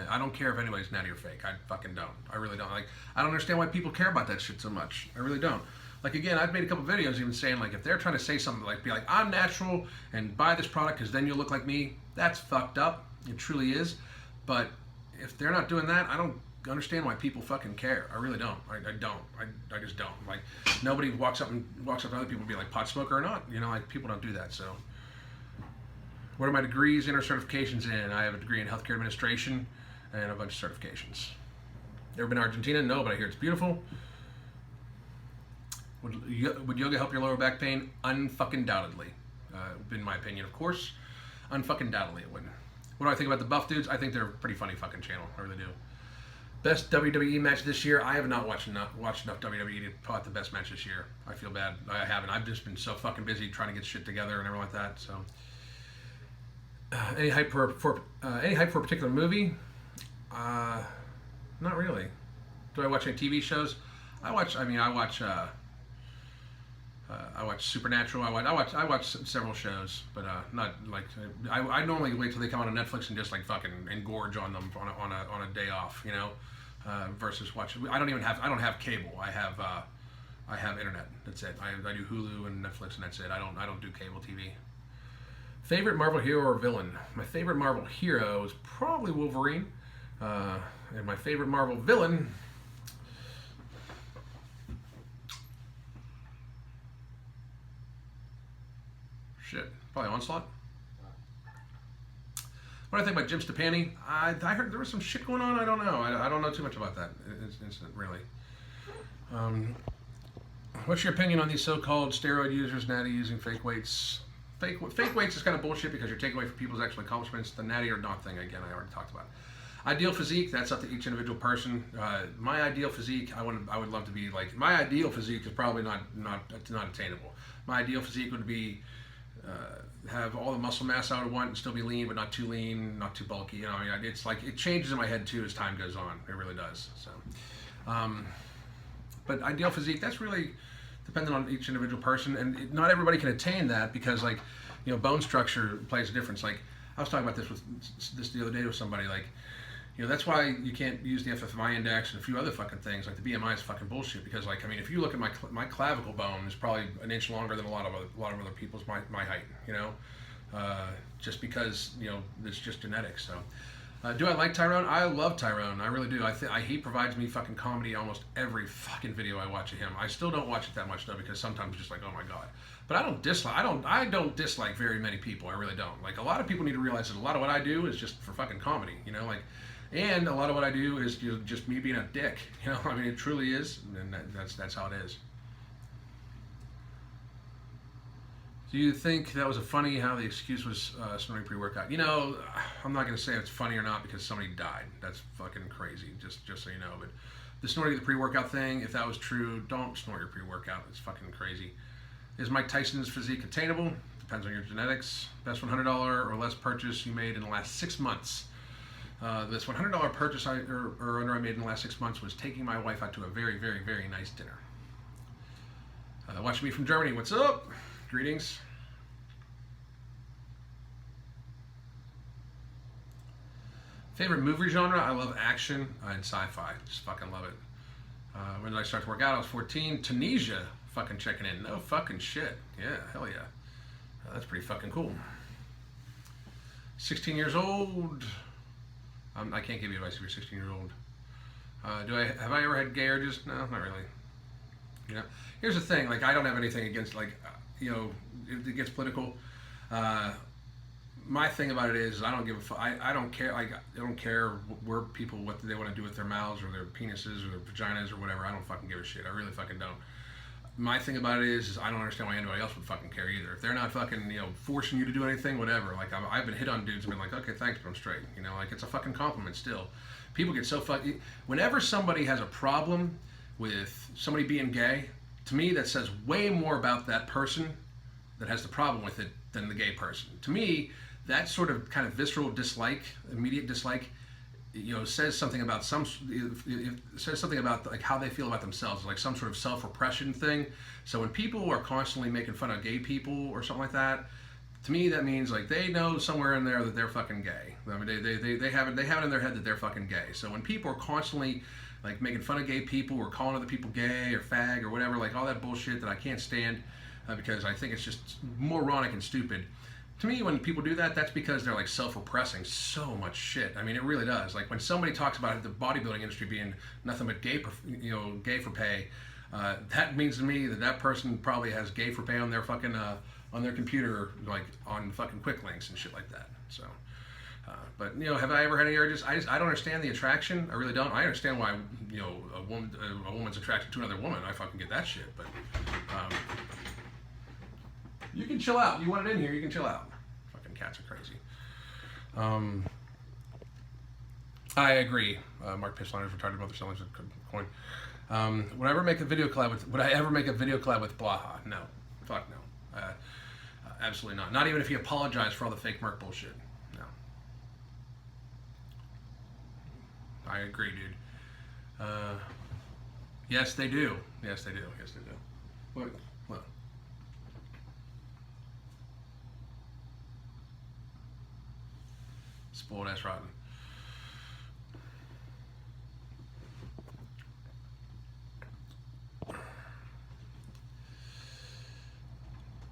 I don't care if anybody's natty or fake. I fucking don't. I really don't. Like, I don't understand why people care about that shit so much. I really don't. Like, again, I've made a couple videos even saying, like, if they're trying to say something like, be like, I'm natural and buy this product because then you'll look like me, that's fucked up. It truly is. But if they're not doing that, I don't understand why people fucking care. I really don't. I don't. I just don't. Like, nobody walks up to other people and be like, pot smoker or not. You know, like, people don't do that, so. What are my degrees and or certifications in? I have a degree in healthcare administration and a bunch of certifications. Ever been to Argentina? No, but I hear it's beautiful. Would yoga help your lower back pain? Unfucking-doubtedly. In my opinion, of course. Unfucking-doubtedly it wouldn't. What do I think about the buff dudes? I think they're a pretty funny fucking channel. I really do. Best WWE match this year? I have not watched enough WWE to put out the best match this year. I feel bad. I haven't. I've just been so fucking busy trying to get shit together and everything like that, so. Any hype for a particular movie? Not really. Do I watch any TV shows? I watch Supernatural. I watch several shows, but not like I normally wait till they come out on Netflix and just like fucking engorge on them on a day off, you know, versus watch. I don't have cable. I have internet. That's it. I do Hulu and Netflix and that's it. I don't do cable TV. Favorite Marvel hero or villain? My favorite Marvel hero is probably Wolverine, and my favorite Marvel villain. Shit, probably Onslaught. What do I think about Jim Stepani? I heard there was some shit going on. I don't know. I don't know too much about that incident, really. What's your opinion on these so-called steroid users, natty using fake weights? Fake weights is kind of bullshit because you're taking away from people's actual accomplishments. The natty or not thing, again, I already talked about. Ideal physique, that's up to each individual person. My ideal physique, I would love to be like, my ideal physique is probably not attainable. My ideal physique would be have all the muscle mass I would want and still be lean, but not too lean, not too bulky. You know, I mean, it's like it changes in my head too as time goes on. It really does. So, but ideal physique, that's really dependent on each individual person, and not everybody can attain that because, like, you know, bone structure plays a difference. Like, I was talking about this the other day with somebody. Like, you know, that's why you can't use the FFMI index and a few other fucking things. Like, the BMI is fucking bullshit because, like, I mean, if you look at my clavicle bone is probably an inch longer than a lot of other people's my height. You know, just because, you know, it's just genetics. So. Do I like Tyrone? I love Tyrone. I really do. He provides me fucking comedy almost every fucking video I watch of him. I still don't watch it that much though because sometimes it's just like, oh my god. But I don't dislike very many people. I really don't. Like, a lot of people need to realize that a lot of what I do is just for fucking comedy. You know, like, and a lot of what I do is just me being a dick. You know, I mean, it truly is, and that's how it is. Do you think that was a funny how the excuse was snorting pre-workout? You know, I'm not going to say it's funny or not because somebody died. That's fucking crazy, just so you know. But the snorting the pre-workout thing, if that was true, don't snort your pre-workout. It's fucking crazy. Is Mike Tyson's physique attainable? Depends on your genetics. Best $100 or less purchase you made in the last 6 months. This $100 purchase or under I made in the last 6 months was taking my wife out to a very, very, very nice dinner. Watching me from Germany. What's up? Greetings. Favorite movie genre? I love action and sci-fi. Just fucking love it. When did I start to work out? I was 14. Tunisia. Fucking checking in. No fucking shit. Yeah, hell yeah. That's pretty fucking cool. 16 years old. I can't give you advice if you're 16 years old. Have I ever had gay urges? No, not really. You know, here's the thing. Like, I don't have anything against, like, you know, if it gets political. My thing about it is I don't give a fuck. I don't care. Like, I don't care where people, what they want to do with their mouths or their penises or their vaginas or whatever. I don't fucking give a shit. I really fucking don't. My thing about it is I don't understand why anybody else would fucking care either. If they're not fucking, you know, forcing you to do anything, whatever. Like, I've been hit on dudes and been like, okay, thanks, but I'm straight. You know, like, it's a fucking compliment still. People get so fucking... Whenever somebody has a problem with somebody being gay, to me that says way more about that person that has the problem with it than the gay person. To me, that sort of kind of visceral dislike, immediate dislike, you know, says something about says something about like how they feel about themselves, like some sort of self-repression thing. So when people are constantly making fun of gay people or something like that, to me that means like they know somewhere in there that they're fucking gay. I mean, they have it in their head that they're fucking gay. So when people are constantly like making fun of gay people or calling other people gay or fag or whatever, like all that bullshit that I can't stand because I think it's just moronic and stupid. To me, when people do that, that's because they're like self-repressing so much shit. I mean, it really does. Like when somebody talks about the bodybuilding industry being nothing but gay for pay, that means to me that that person probably has gay for pay on their fucking on their computer, like on fucking quick links and shit like that. So, but you know, have I ever had any urges? I don't understand the attraction. I really don't. I understand why you know a woman's attracted to another woman. I fucking get that shit. But you can chill out. You want it in here, you can chill out. Fucking cats are crazy. I agree. Mark Pistoliner's retarded mother sellers a coin. Would I ever make a video collab with Blaha? No. Fuck no. Absolutely not. Not even if he apologized for all the fake Merc bullshit. No. I agree, dude. Yes, they do. Yes, they do. Yes, they do. What? Spoiled ass rotten.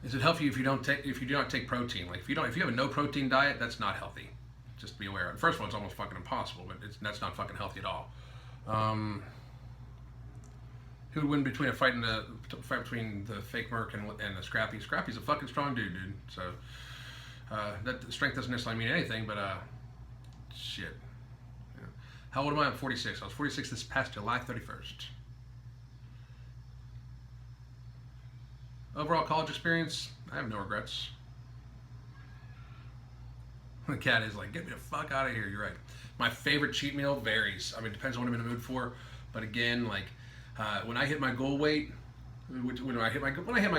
Is it healthy if you do not take protein? Like if you have a no protein diet, that's not healthy. Just be aware. First of all, it's almost fucking impossible, but that's not fucking healthy at all. Who would win between a fight between the fake Merc and the Scrappy? Scrappy's a fucking strong dude. So that strength doesn't necessarily mean anything, but shit. Yeah. How old am I? I'm 46. I was 46 this past July 31st. Overall college experience, I have no regrets. The cat is like, get me the fuck out of here. You're right. My favorite cheat meal varies. I mean, it depends on what I'm in the mood for. But again, like when I hit my goal weight, when I hit my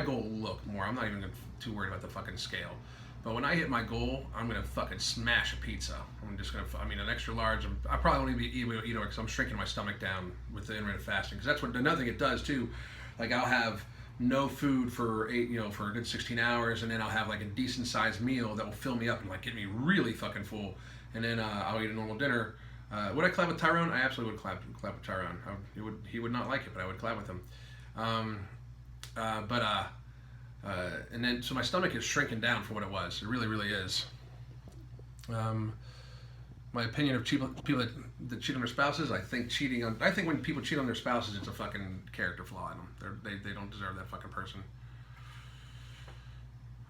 goal look more, I'm not even too worried about the fucking scale. But when I hit my goal, I'm gonna fucking smash a pizza. I'm just gonna, an extra large. I probably won't even eat it because I'm shrinking my stomach down with the intermittent fasting. Because that's what another thing it does too. Like I'll have no food for for a good 16 hours, and then I'll have like a decent sized meal that will fill me up and like get me really fucking full, and then I'll eat a normal dinner. Would I collab with Tyrone? I absolutely would collab with Tyrone. He would not like it, but I would collab with him. And then so my stomach is shrinking down for what it was. It really, really is. My opinion of people that cheat on their spouses, I think when people cheat on their spouses, it's a fucking character flaw in them. They don't deserve that fucking person.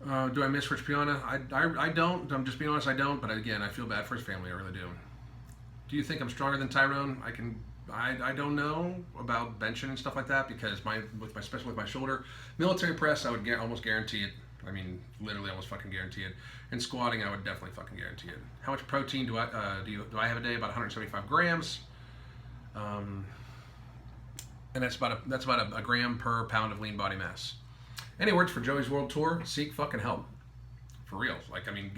Do I miss Rich Piana? I don't. I'm just being honest, I don't. But again, I feel bad for his family. I really do. Do you think I'm stronger than Tyrone? I don't know about benching and stuff like that because especially with my shoulder, military press, I would almost guarantee it. I mean, literally almost fucking guarantee it. And squatting, I would definitely fucking guarantee it. How much protein do I have a day? About 175 grams. And that's about a gram per pound of lean body mass. Any words for Joey's World Tour? Seek fucking help. For real. Like, I mean,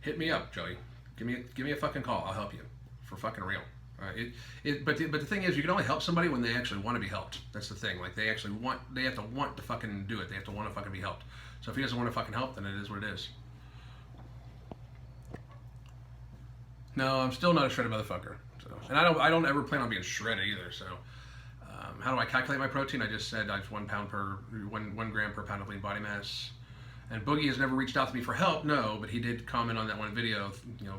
hit me up, Joey. Give me a fucking call. I'll help you. For fucking real. But the thing is, you can only help somebody when they actually want to be helped. That's the thing. Like, they have to want to fucking do it. They have to want to fucking be helped. So if he doesn't want to fucking help, then it is what it is. No, I'm still not a shredded motherfucker. So, and I don't ever plan on being shredded either. So, how do I calculate my protein? I just said it's 1 gram per pound of lean body mass. And Boogie has never reached out to me for help. No, but he did comment on that one video. You know,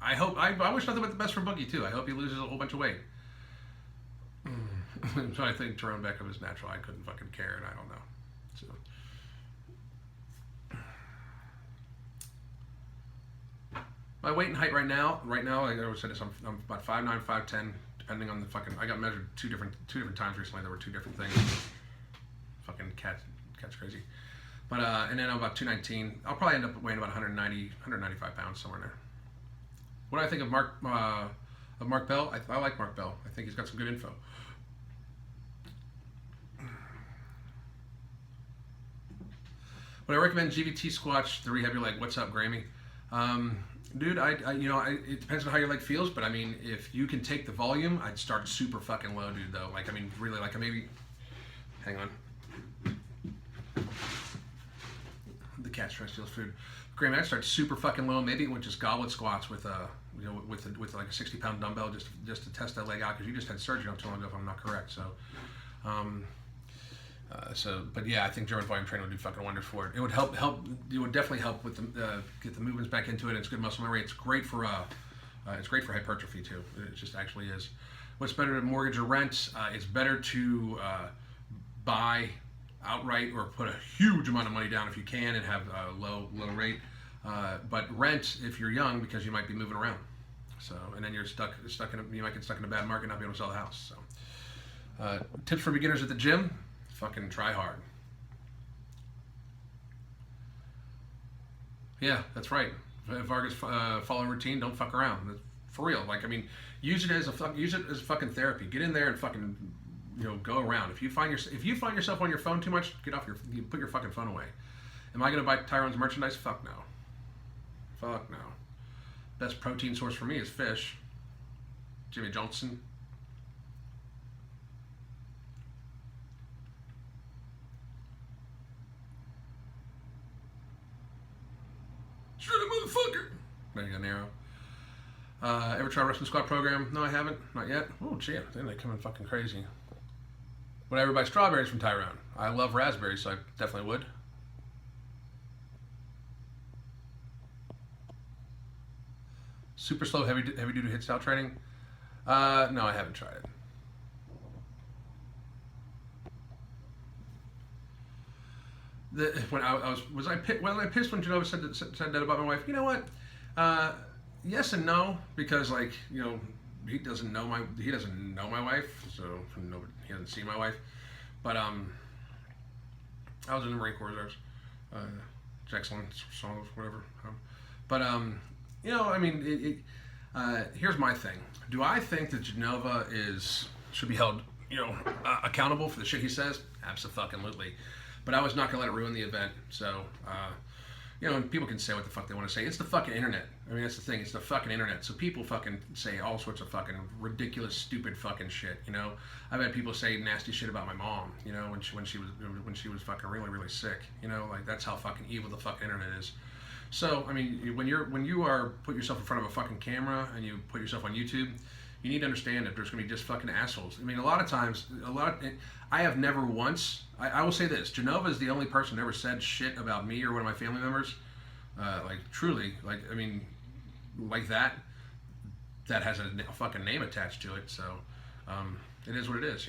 I wish nothing but the best for Boogie too. I hope he loses a whole bunch of weight. So I think Tyrone Beckham is natural. I couldn't fucking care, and I don't know. So. My weight and height right now, like I always said, I'm about 5'9", 5'10", depending on the fucking. I got measured two different times recently. There were two different things. Fucking cat's crazy. But and then I'm about 219. I'll probably end up weighing about 195 pounds, somewhere in there. What do I think of Mark Bell? I like Mark Bell. I think he's got some good info. Would I recommend GVT squats to rehab your leg? What's up, Grammy? Dude, it depends on how your leg feels, but I mean, if you can take the volume, I'd start super fucking low, dude, though. Like, I mean, really, like, maybe, hang on. The cat's trying to steal food. Grammy, I'd start super fucking low, maybe with just goblet squats with like a 60-pound dumbbell just to test that leg out, because you just had surgery not too long ago, if I'm not correct, so. But yeah, I think German volume training would do fucking wonders for it. It would help. It would definitely help with get the movements back into it. It's good muscle memory. It's great for hypertrophy too. It just actually is. What's better to mortgage or rent? It's better to buy outright or put a huge amount of money down if you can and have a low rate. But rent if you're young, because you might be moving around. So, and then you might get stuck in a bad market and not be able to sell the house. So, tips for beginners at the gym. Fucking try hard. Yeah, that's right. Vargas, follow routine. Don't fuck around. For real. Like, I mean, use it as fucking therapy. Get in there and fucking, go around. If you find yourself on your phone too much, you put your fucking phone away. Am I gonna buy Tyrone's merchandise? Fuck no. Fuck no. Best protein source for me is fish. Jimmy Johnson. Shredded motherfucker. There you go, Nero. Ever try a Russian squat program? No, I haven't. Not yet. Oh, shit. Then they come in fucking crazy. Would I ever buy strawberries from Tyrone? I love raspberries, so I definitely would. Super slow, heavy duty hit style training? No, I haven't tried it. When was I pissed when Genova said that about my wife? You know what? Yes and no, because he doesn't know my wife, so he hasn't seen my wife. But I was in the Marine Corps Reserves, excellent songs, whatever. Here's my thing. Do I think that Genova should be held accountable for the shit he says? Absolutely. But I was not going to let it ruin the event. So, and people can say what the fuck they want to say. It's the fucking internet. I mean, that's the thing. It's the fucking internet. So people fucking say all sorts of fucking ridiculous, stupid fucking shit. I've had people say nasty shit about my mom. When she was fucking really, really sick. Like, that's how fucking evil the fucking internet is. So, I mean, when you are put yourself in front of a fucking camera and you put yourself on YouTube, you need to understand that there's going to be just fucking assholes. I mean, a lot of times, I have never once, I will say this, Genova is the only person who ever said shit about me or one of my family members, truly, that has a fucking name attached to it, so, it is what it is,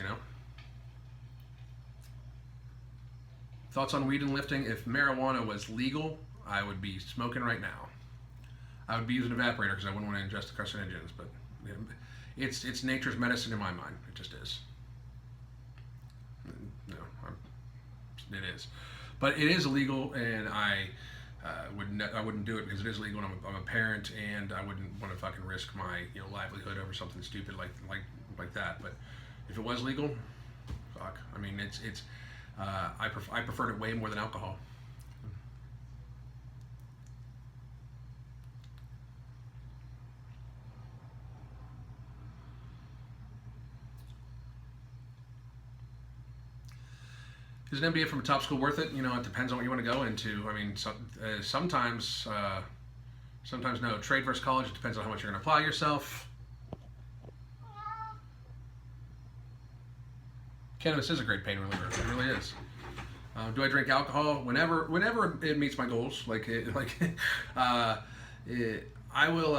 Thoughts on weed and lifting? If marijuana was legal, I would be smoking right now. I would be using an evaporator because I wouldn't want to ingest the carcinogens, but it's nature's medicine in my mind. It just is. No, it is. But it is illegal, and I wouldn't do it because it is illegal, and I'm a parent, and I wouldn't want to fucking risk my livelihood over something stupid like that. But if it was legal, fuck. I mean, I preferred it way more than alcohol. Is an MBA from a top school worth it? It depends on what you want to go into. I mean, sometimes no. Trade versus college, it depends on how much you're going to apply yourself. Cannabis is a great pain reliever. It really is. Do I drink alcohol? Whenever it meets my goals. I will.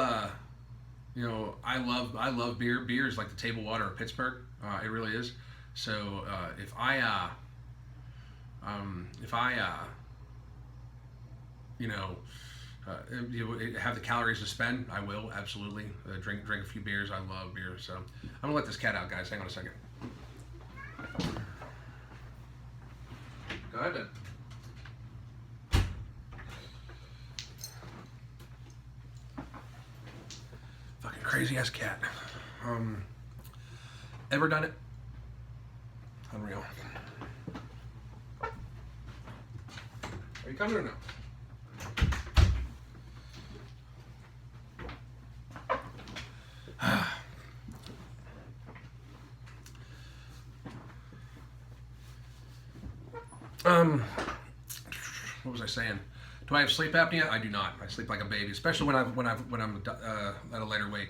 I love beer. Beer is like the table water of Pittsburgh. It really is. So if I have the calories to spend, I will absolutely drink a few beers. I love beer, so I'm gonna let this cat out, guys. Hang on a second. Go ahead then. Fucking crazy ass cat. Ever done it? Unreal. Are you coming or no? What was I saying? Do I have sleep apnea? I do not. I sleep like a baby, especially when I'm at a lighter weight.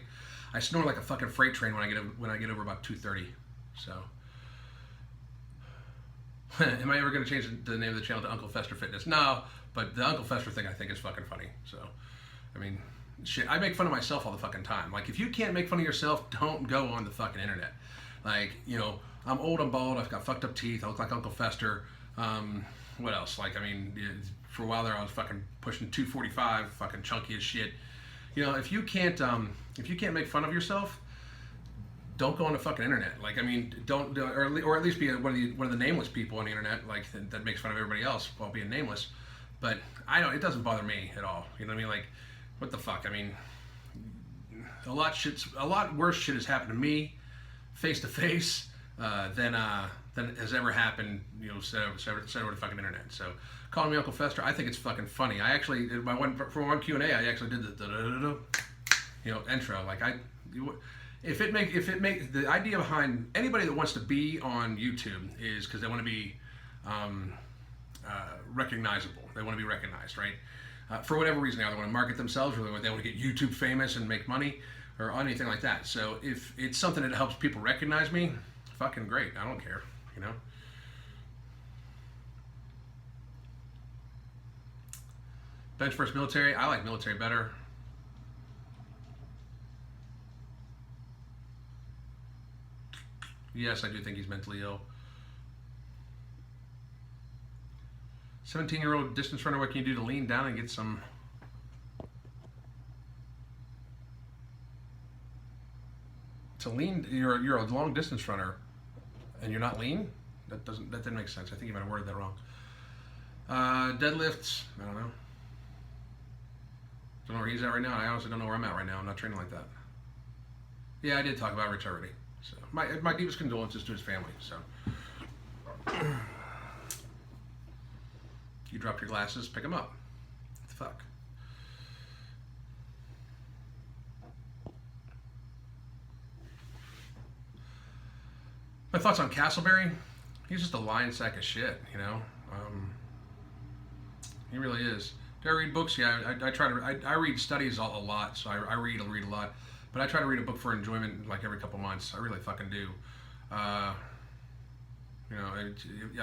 I snore like a fucking freight train when I get over about 230. So, am I ever going to change the name of the channel to Uncle Fester Fitness? No, but the Uncle Fester thing I think is fucking funny. So, I mean, shit, I make fun of myself all the fucking time. Like, if you can't make fun of yourself, don't go on the fucking internet. Like, I'm old, I'm bald, I've got fucked up teeth, I look like Uncle Fester. What else? Like, I mean, for a while there, I was fucking pushing 245, fucking chunky as shit. If you can't make fun of yourself, don't go on the fucking internet. Like, I mean, don't, or at least be one of the nameless people on the internet, like that makes fun of everybody else while being nameless. But it doesn't bother me at all. You know what I mean? Like, what the fuck? I mean, a lot worse shit has happened to me, face to face, than has ever happened, said over the fucking internet. So, calling me Uncle Fester, I think it's fucking funny. I actually, for one Q&A, I actually did the intro. Like, if it make the idea behind anybody that wants to be on YouTube is because they want to be recognizable. They want to be recognized, right? For whatever reason, they want to market themselves, or they want to get YouTube famous and make money, or anything like that. So if it's something that helps people recognize me, fucking great. I don't care, Bench versus military. I like military better. Yes, I do think he's mentally ill. 17-year-old distance runner, what can you do to lean down and get some... To lean, you're a long distance runner and you're not lean? That didn't make sense. I think you might have worded that wrong. Deadlifts, I don't know. Don't know where he's at right now. I honestly don't know where I'm at right now. I'm not training like that. Yeah, I did talk about Rich already. So my deepest condolences to his family. So you dropped your glasses, pick them up. What the fuck? My thoughts on Castleberry? He's just a lying sack of shit, He really is. Do I read books? Yeah, I read studies a lot, so I read a lot. But I try to read a book for enjoyment like every couple months. I really fucking do. I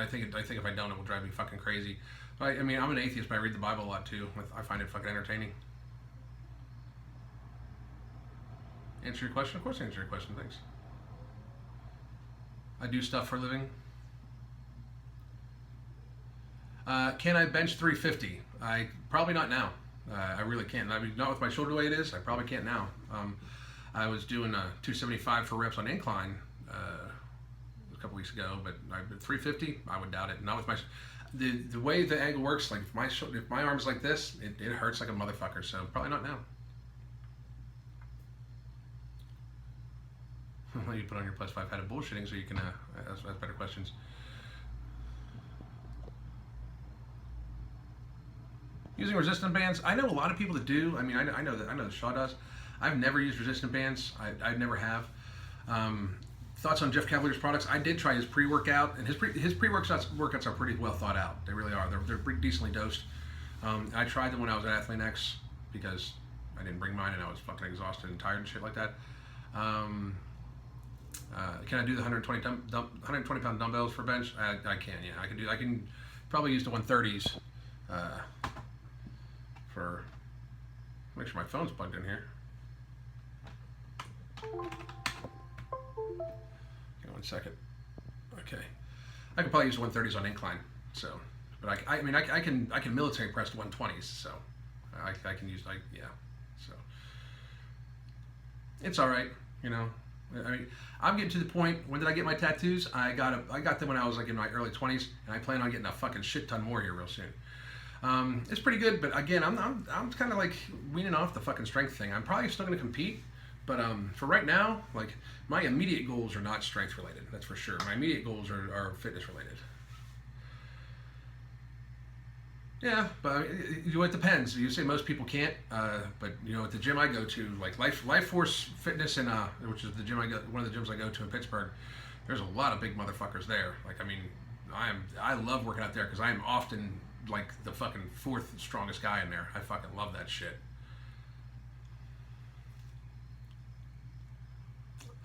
think if I don't, it will drive me fucking crazy. I mean, I'm an atheist, but I read the Bible a lot too. I find it fucking entertaining. Answer your question? Of course I answer your question, thanks. I do stuff for a living. Can I bench 350? I probably not now. I really can't. I mean, not with my shoulder weight is. I probably can't now. I was doing 275 for reps on incline a couple weeks ago, but 350, I would doubt it. Not with my. The way the angle works, like if my arm's like this, it hurts like a motherfucker. So probably not now. You put on your +5 headed bullshitting so you can ask better questions. Using resistant bands, I know a lot of people that do. I mean, I know that Shaw does. I've never used resistant bands. I never have. Thoughts on Jeff Cavalier's products? I did try his pre-workout, and his pre-workouts are pretty well thought out. They really are. They're pretty decently dosed. I tried them when I was at Athlete X because I didn't bring mine and I was fucking exhausted and tired and shit like that. Can I do the 120 pound dumbbells for bench? I can, yeah. I can probably use the 130s for. Make sure my phone's plugged in here. Okay, 1 second. Okay, I could probably use the 130s on incline. So, but I mean I can military press the 120s. So I can use yeah. So it's all right, you know. I mean, I'm getting to the point. When did I get my tattoos? I got them when I was like in my early 20s, and I plan on getting a fucking shit ton more here real soon. It's pretty good, but again, I'm kind of like weaning off the fucking strength thing. I'm probably still gonna compete, but for right now, like my immediate goals are not strength related. That's for sure. My immediate goals are fitness related. Yeah, but it depends. You say most people can't, but you know, at the gym I go to, like Life Force Fitness, and which is the gym one of the gyms I go to in Pittsburgh. There's a lot of big motherfuckers there. Like, I mean, I love working out there because I am often like the fucking 4th strongest guy in there. I fucking love that shit.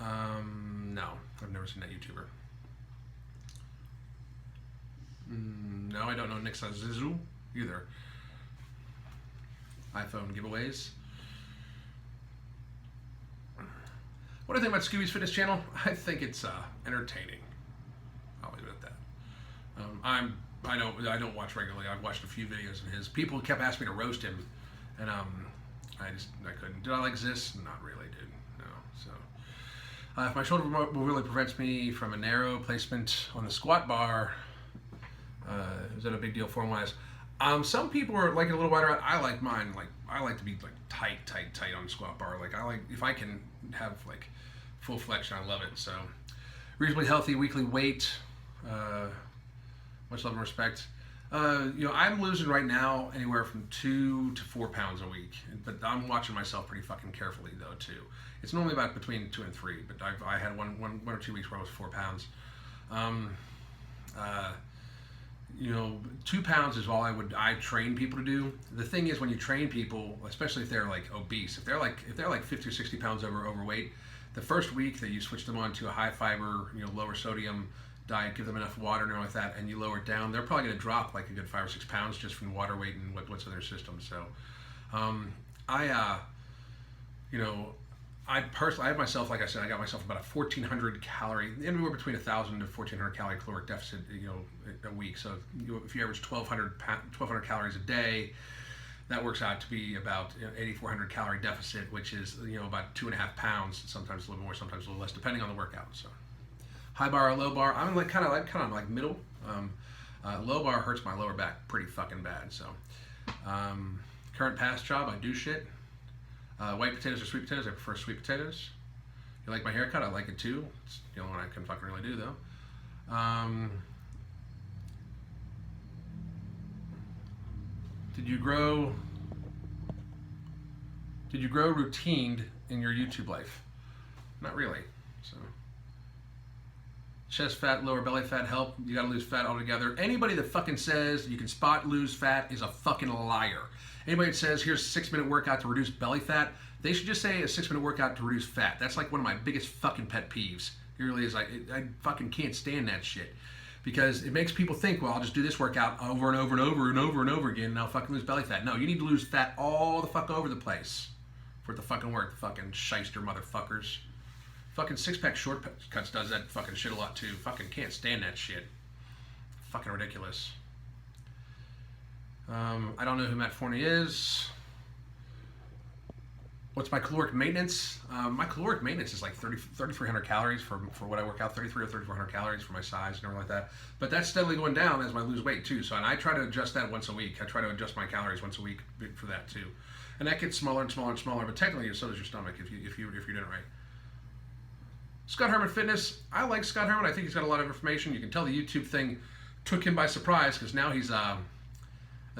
No, I've never seen that YouTuber. No, I don't know Nick Zizu either. iPhone giveaways. What do I think about Scooby's Fitness channel? I think it's entertaining. I'll leave it at that. I don't watch regularly. I've watched a few videos of his. People kept asking me to roast him, and I couldn't. Did I like this? Not really, dude. No. So if my shoulder really prevents me from a narrow placement on the squat bar, is that a big deal form-wise? Some people are like a little wider out. I like mine. Like I like to be like tight on the squat bar. Like I like if I can have like full flexion, I love it. So reasonably healthy weekly weight. Much love and respect. You know, I'm losing right now anywhere from 2 to 4 pounds a week, but I'm watching myself pretty fucking carefully though too. It's normally about between 2 and 3, but I had one or 2 weeks where I was 4 pounds. You know, 2 pounds is all I train people to do. The thing is, when you train people, especially if they're like obese, if they're like 50 or 60 pounds overweight, the first week that you switch them on to a high fiber, you know, lower sodium diet, give them enough water and all like that, and you lower it down, they're probably going to drop like a good 5 or 6 pounds just from water weight and what's in their system. So, you know, I have myself, like I said, I got myself about a 1,400 calorie, anywhere between 1,000 to 1,400 calorie caloric deficit, you know, a week. So if you average 1,200 calories a day, that works out to be about 8,400 calorie deficit, which is, you know, about 2.5 pounds. Sometimes a little more, sometimes a little less, depending on the workout. So high bar or low bar, I'm like kind of like middle. Low bar hurts my lower back pretty fucking bad. So current past job, I do shit. White potatoes or sweet potatoes? I prefer sweet potatoes. You like my haircut? I like it too. It's the only one I can fucking really do though. Did you grow routined in your YouTube life? Not really. So chest fat, lower belly fat help. You gotta lose fat altogether. Anybody that fucking says you can lose fat is a fucking liar. Anybody that says here's a 6-minute workout to reduce belly fat, they should just say a 6-minute workout to reduce fat. That's like one of my biggest fucking pet peeves. It really is. I fucking can't stand that shit. Because it makes people think, well, I'll just do this workout over and over and over and over and over again and I'll fucking lose belly fat. No, you need to lose fat all the fuck over the place for it to fucking work, fucking shyster motherfuckers. Fucking six-pack shortcuts does that fucking shit a lot too. Fucking can't stand that shit. Fucking ridiculous. I don't know who Matt Forney is. What's my caloric maintenance? My caloric maintenance is like 3,300 calories for what I work out, 33 or 3,400 calories for my size and everything like that. But that's steadily going down as I lose weight too. So, and I try to adjust that once a week. I try to adjust my calories once a week for that too. And that gets smaller and smaller and smaller, but technically so does your stomach if you're doing it right. Scott Herman Fitness. I like Scott Herman. I think he's got a lot of information. You can tell the YouTube thing took him by surprise because now he's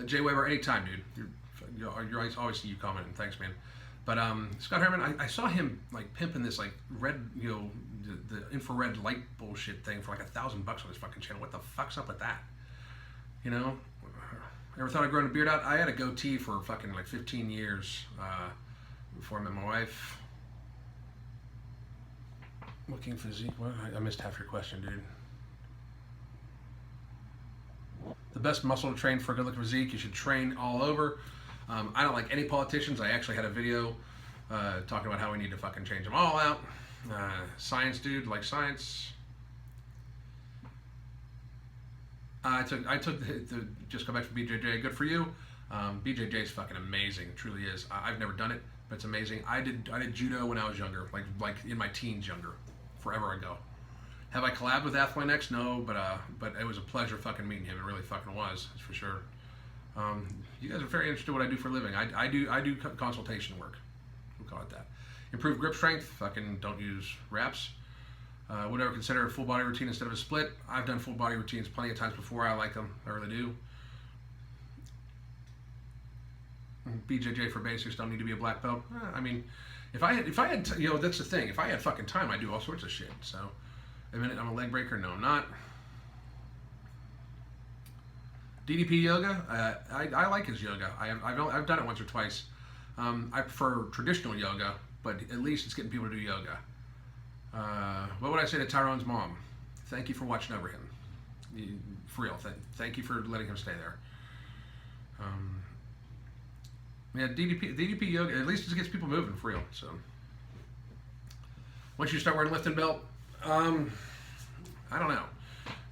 Jay Weber anytime, dude. You're always see you commenting. Thanks, man. But Scott Herman, I saw him like pimping this like red, the infrared light bullshit thing for like $1,000 on his fucking channel. What the fuck's up with that? You know, ever thought of growing a beard out? I had a goatee for fucking like 15 years before I met my wife. Looking physique. What? I missed half your question, dude. The best muscle to train for a good looking physique. You should train all over. I don't like any politicians. I actually had a video talking about how we need to fucking change them all out. Science, dude, like science. I took the just go back to BJJ. Good for you. BJJ is fucking amazing. It truly is. I've never done it, but it's amazing. I did judo when I was younger, like in my teens, younger, forever ago. Have I collabed with Athlean No, but it was a pleasure fucking meeting him. It really fucking was, that's for sure. You guys are very interested in what I do for a living. I do consultation work. We'll call it that. Improve grip strength. Fucking don't use reps. Would ever consider a full body routine instead of a split? I've done full body routines plenty of times before. I like them. I really do. BJJ for basics. Don't need to be a black belt. I mean, if I had, that's the thing. If I had fucking time, I'd do all sorts of shit. So, a minute, I'm a leg breaker. No, I'm not. DDP yoga, I like his yoga. I've done it once or twice. I prefer traditional yoga, but at least it's getting people to do yoga. What would I say to Tyrone's mom? Thank you for watching over him. For real, thank you for letting him stay there. Yeah, DDP yoga, at least it gets people moving, for real. So, once you start wearing a lifting belt, I don't know.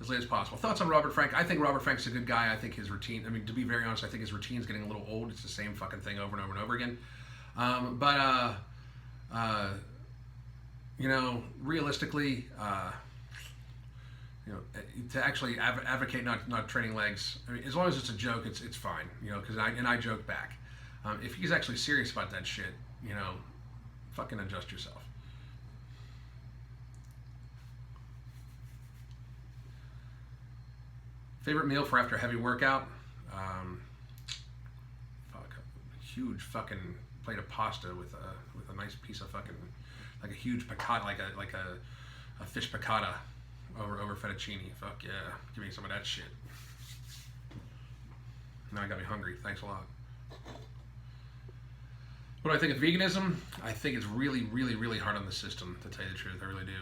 As late as possible. Thoughts on Robert Frank? I think Robert Frank's a good guy. I think his routine, to be very honest, I think his routine's getting a little old. It's the same fucking thing over and over and over again. Realistically, to actually advocate not training legs, I mean, as long as it's a joke, it's fine, because I joke back. If he's actually serious about that shit, fucking adjust yourself. Favorite meal for after a heavy workout? Huge fucking plate of pasta with a nice piece of fucking, like a huge piccata, like a fish piccata over fettuccine. Fuck yeah, give me some of that shit. Now I got me hungry. Thanks a lot. What do I think of veganism? I think it's really, really, really hard on the system, to tell you the truth. I really do.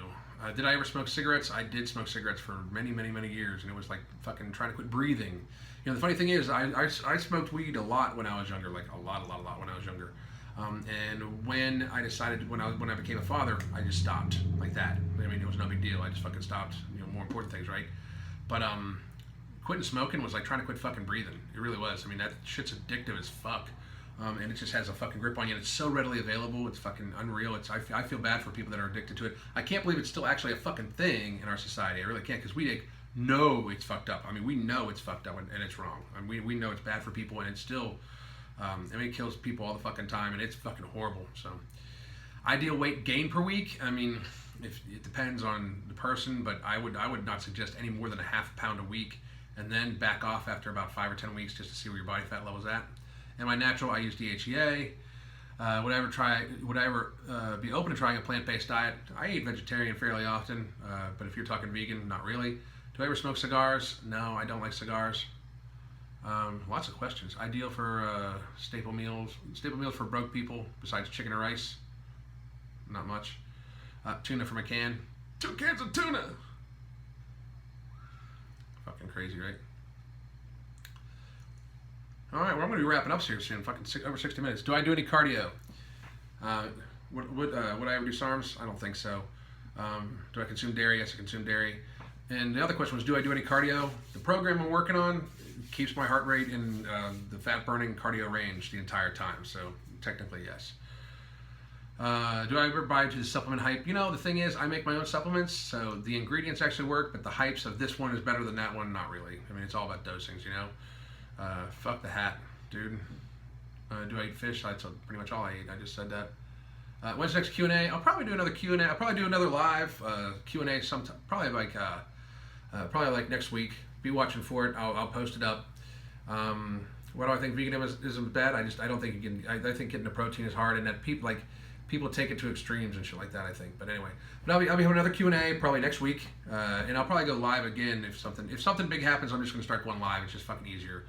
Did I ever smoke cigarettes? I did smoke cigarettes for many, many, many years, and it was like fucking trying to quit breathing. The funny thing is, I smoked weed a lot when I was younger, like a lot when I was younger. And when I decided, when I became a father, I just stopped like that. I mean, it was no big deal. I just fucking stopped, more important things, right? But quitting smoking was like trying to quit fucking breathing. It really was. I mean, that shit's addictive as fuck. And it just has a fucking grip on you, and it's so readily available. It's fucking unreal. I feel bad for people that are addicted to it. I can't believe it's still actually a fucking thing in our society. I really can't, because we know it's fucked up. I mean, we know it's fucked up and it's wrong. I mean, we know it's bad for people, and it's still, it kills people all the fucking time, and it's fucking horrible. So, ideal weight gain per week. I mean, if it depends on the person, but I would not suggest any more than a half pound a week, and then back off after about 5 or 10 weeks just to see where your body fat level's at. And my natural, I use DHEA. Would I ever be open to trying a plant-based diet? I eat vegetarian fairly often, but if you're talking vegan, not really. Do I ever smoke cigars? No, I don't like cigars. Lots of questions. Ideal for staple meals for broke people besides chicken or rice? Not much. Tuna from a can. 2 cans of tuna! Fucking crazy, right? All right, well, I'm going to be wrapping up here soon. Fucking over 60 minutes. Do I do any cardio? Would I ever do SARMs? I don't think so. Do I consume dairy? Yes, I consume dairy. And the other question was, do I do any cardio? The program I'm working on keeps my heart rate in the fat-burning cardio range the entire time. So technically, yes. Do I ever buy into the supplement hype? You know, the thing is, I make my own supplements, so the ingredients actually work, but the hypes of this one is better than that one, not really. I mean, it's all about dosings, you know? Fuck the hat, dude. Do I eat fish? That's pretty much all I eat. I just said that. When's the next Q&A? I'll probably do another Q&A. I'll probably do another live Q&A sometime, probably like next week. Be watching for it. I'll post it up. What do I think veganism is bad? I don't think you can. I think getting the protein is hard, and that people take it to extremes and shit like that. I think, but anyway, I'll be having another Q&A probably next week, and I'll probably go live again if something big happens. I'm just gonna start going live. It's just fucking easier.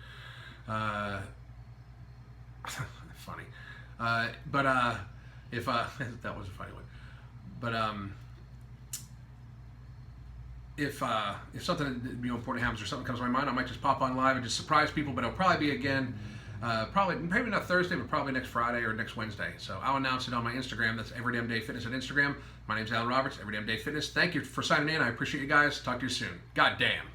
Funny, but if that was a funny one, but if something important happens or something comes to my mind, I might just pop on live and just surprise people. But it'll probably be again, maybe not Thursday, but probably next Friday or next Wednesday. So I'll announce it on my Instagram. That's Every Damn Day Fitness on Instagram. My name's Alan Roberts, Every Damn Day Fitness. Thank you for signing in. I appreciate you guys. Talk to you soon. God damn.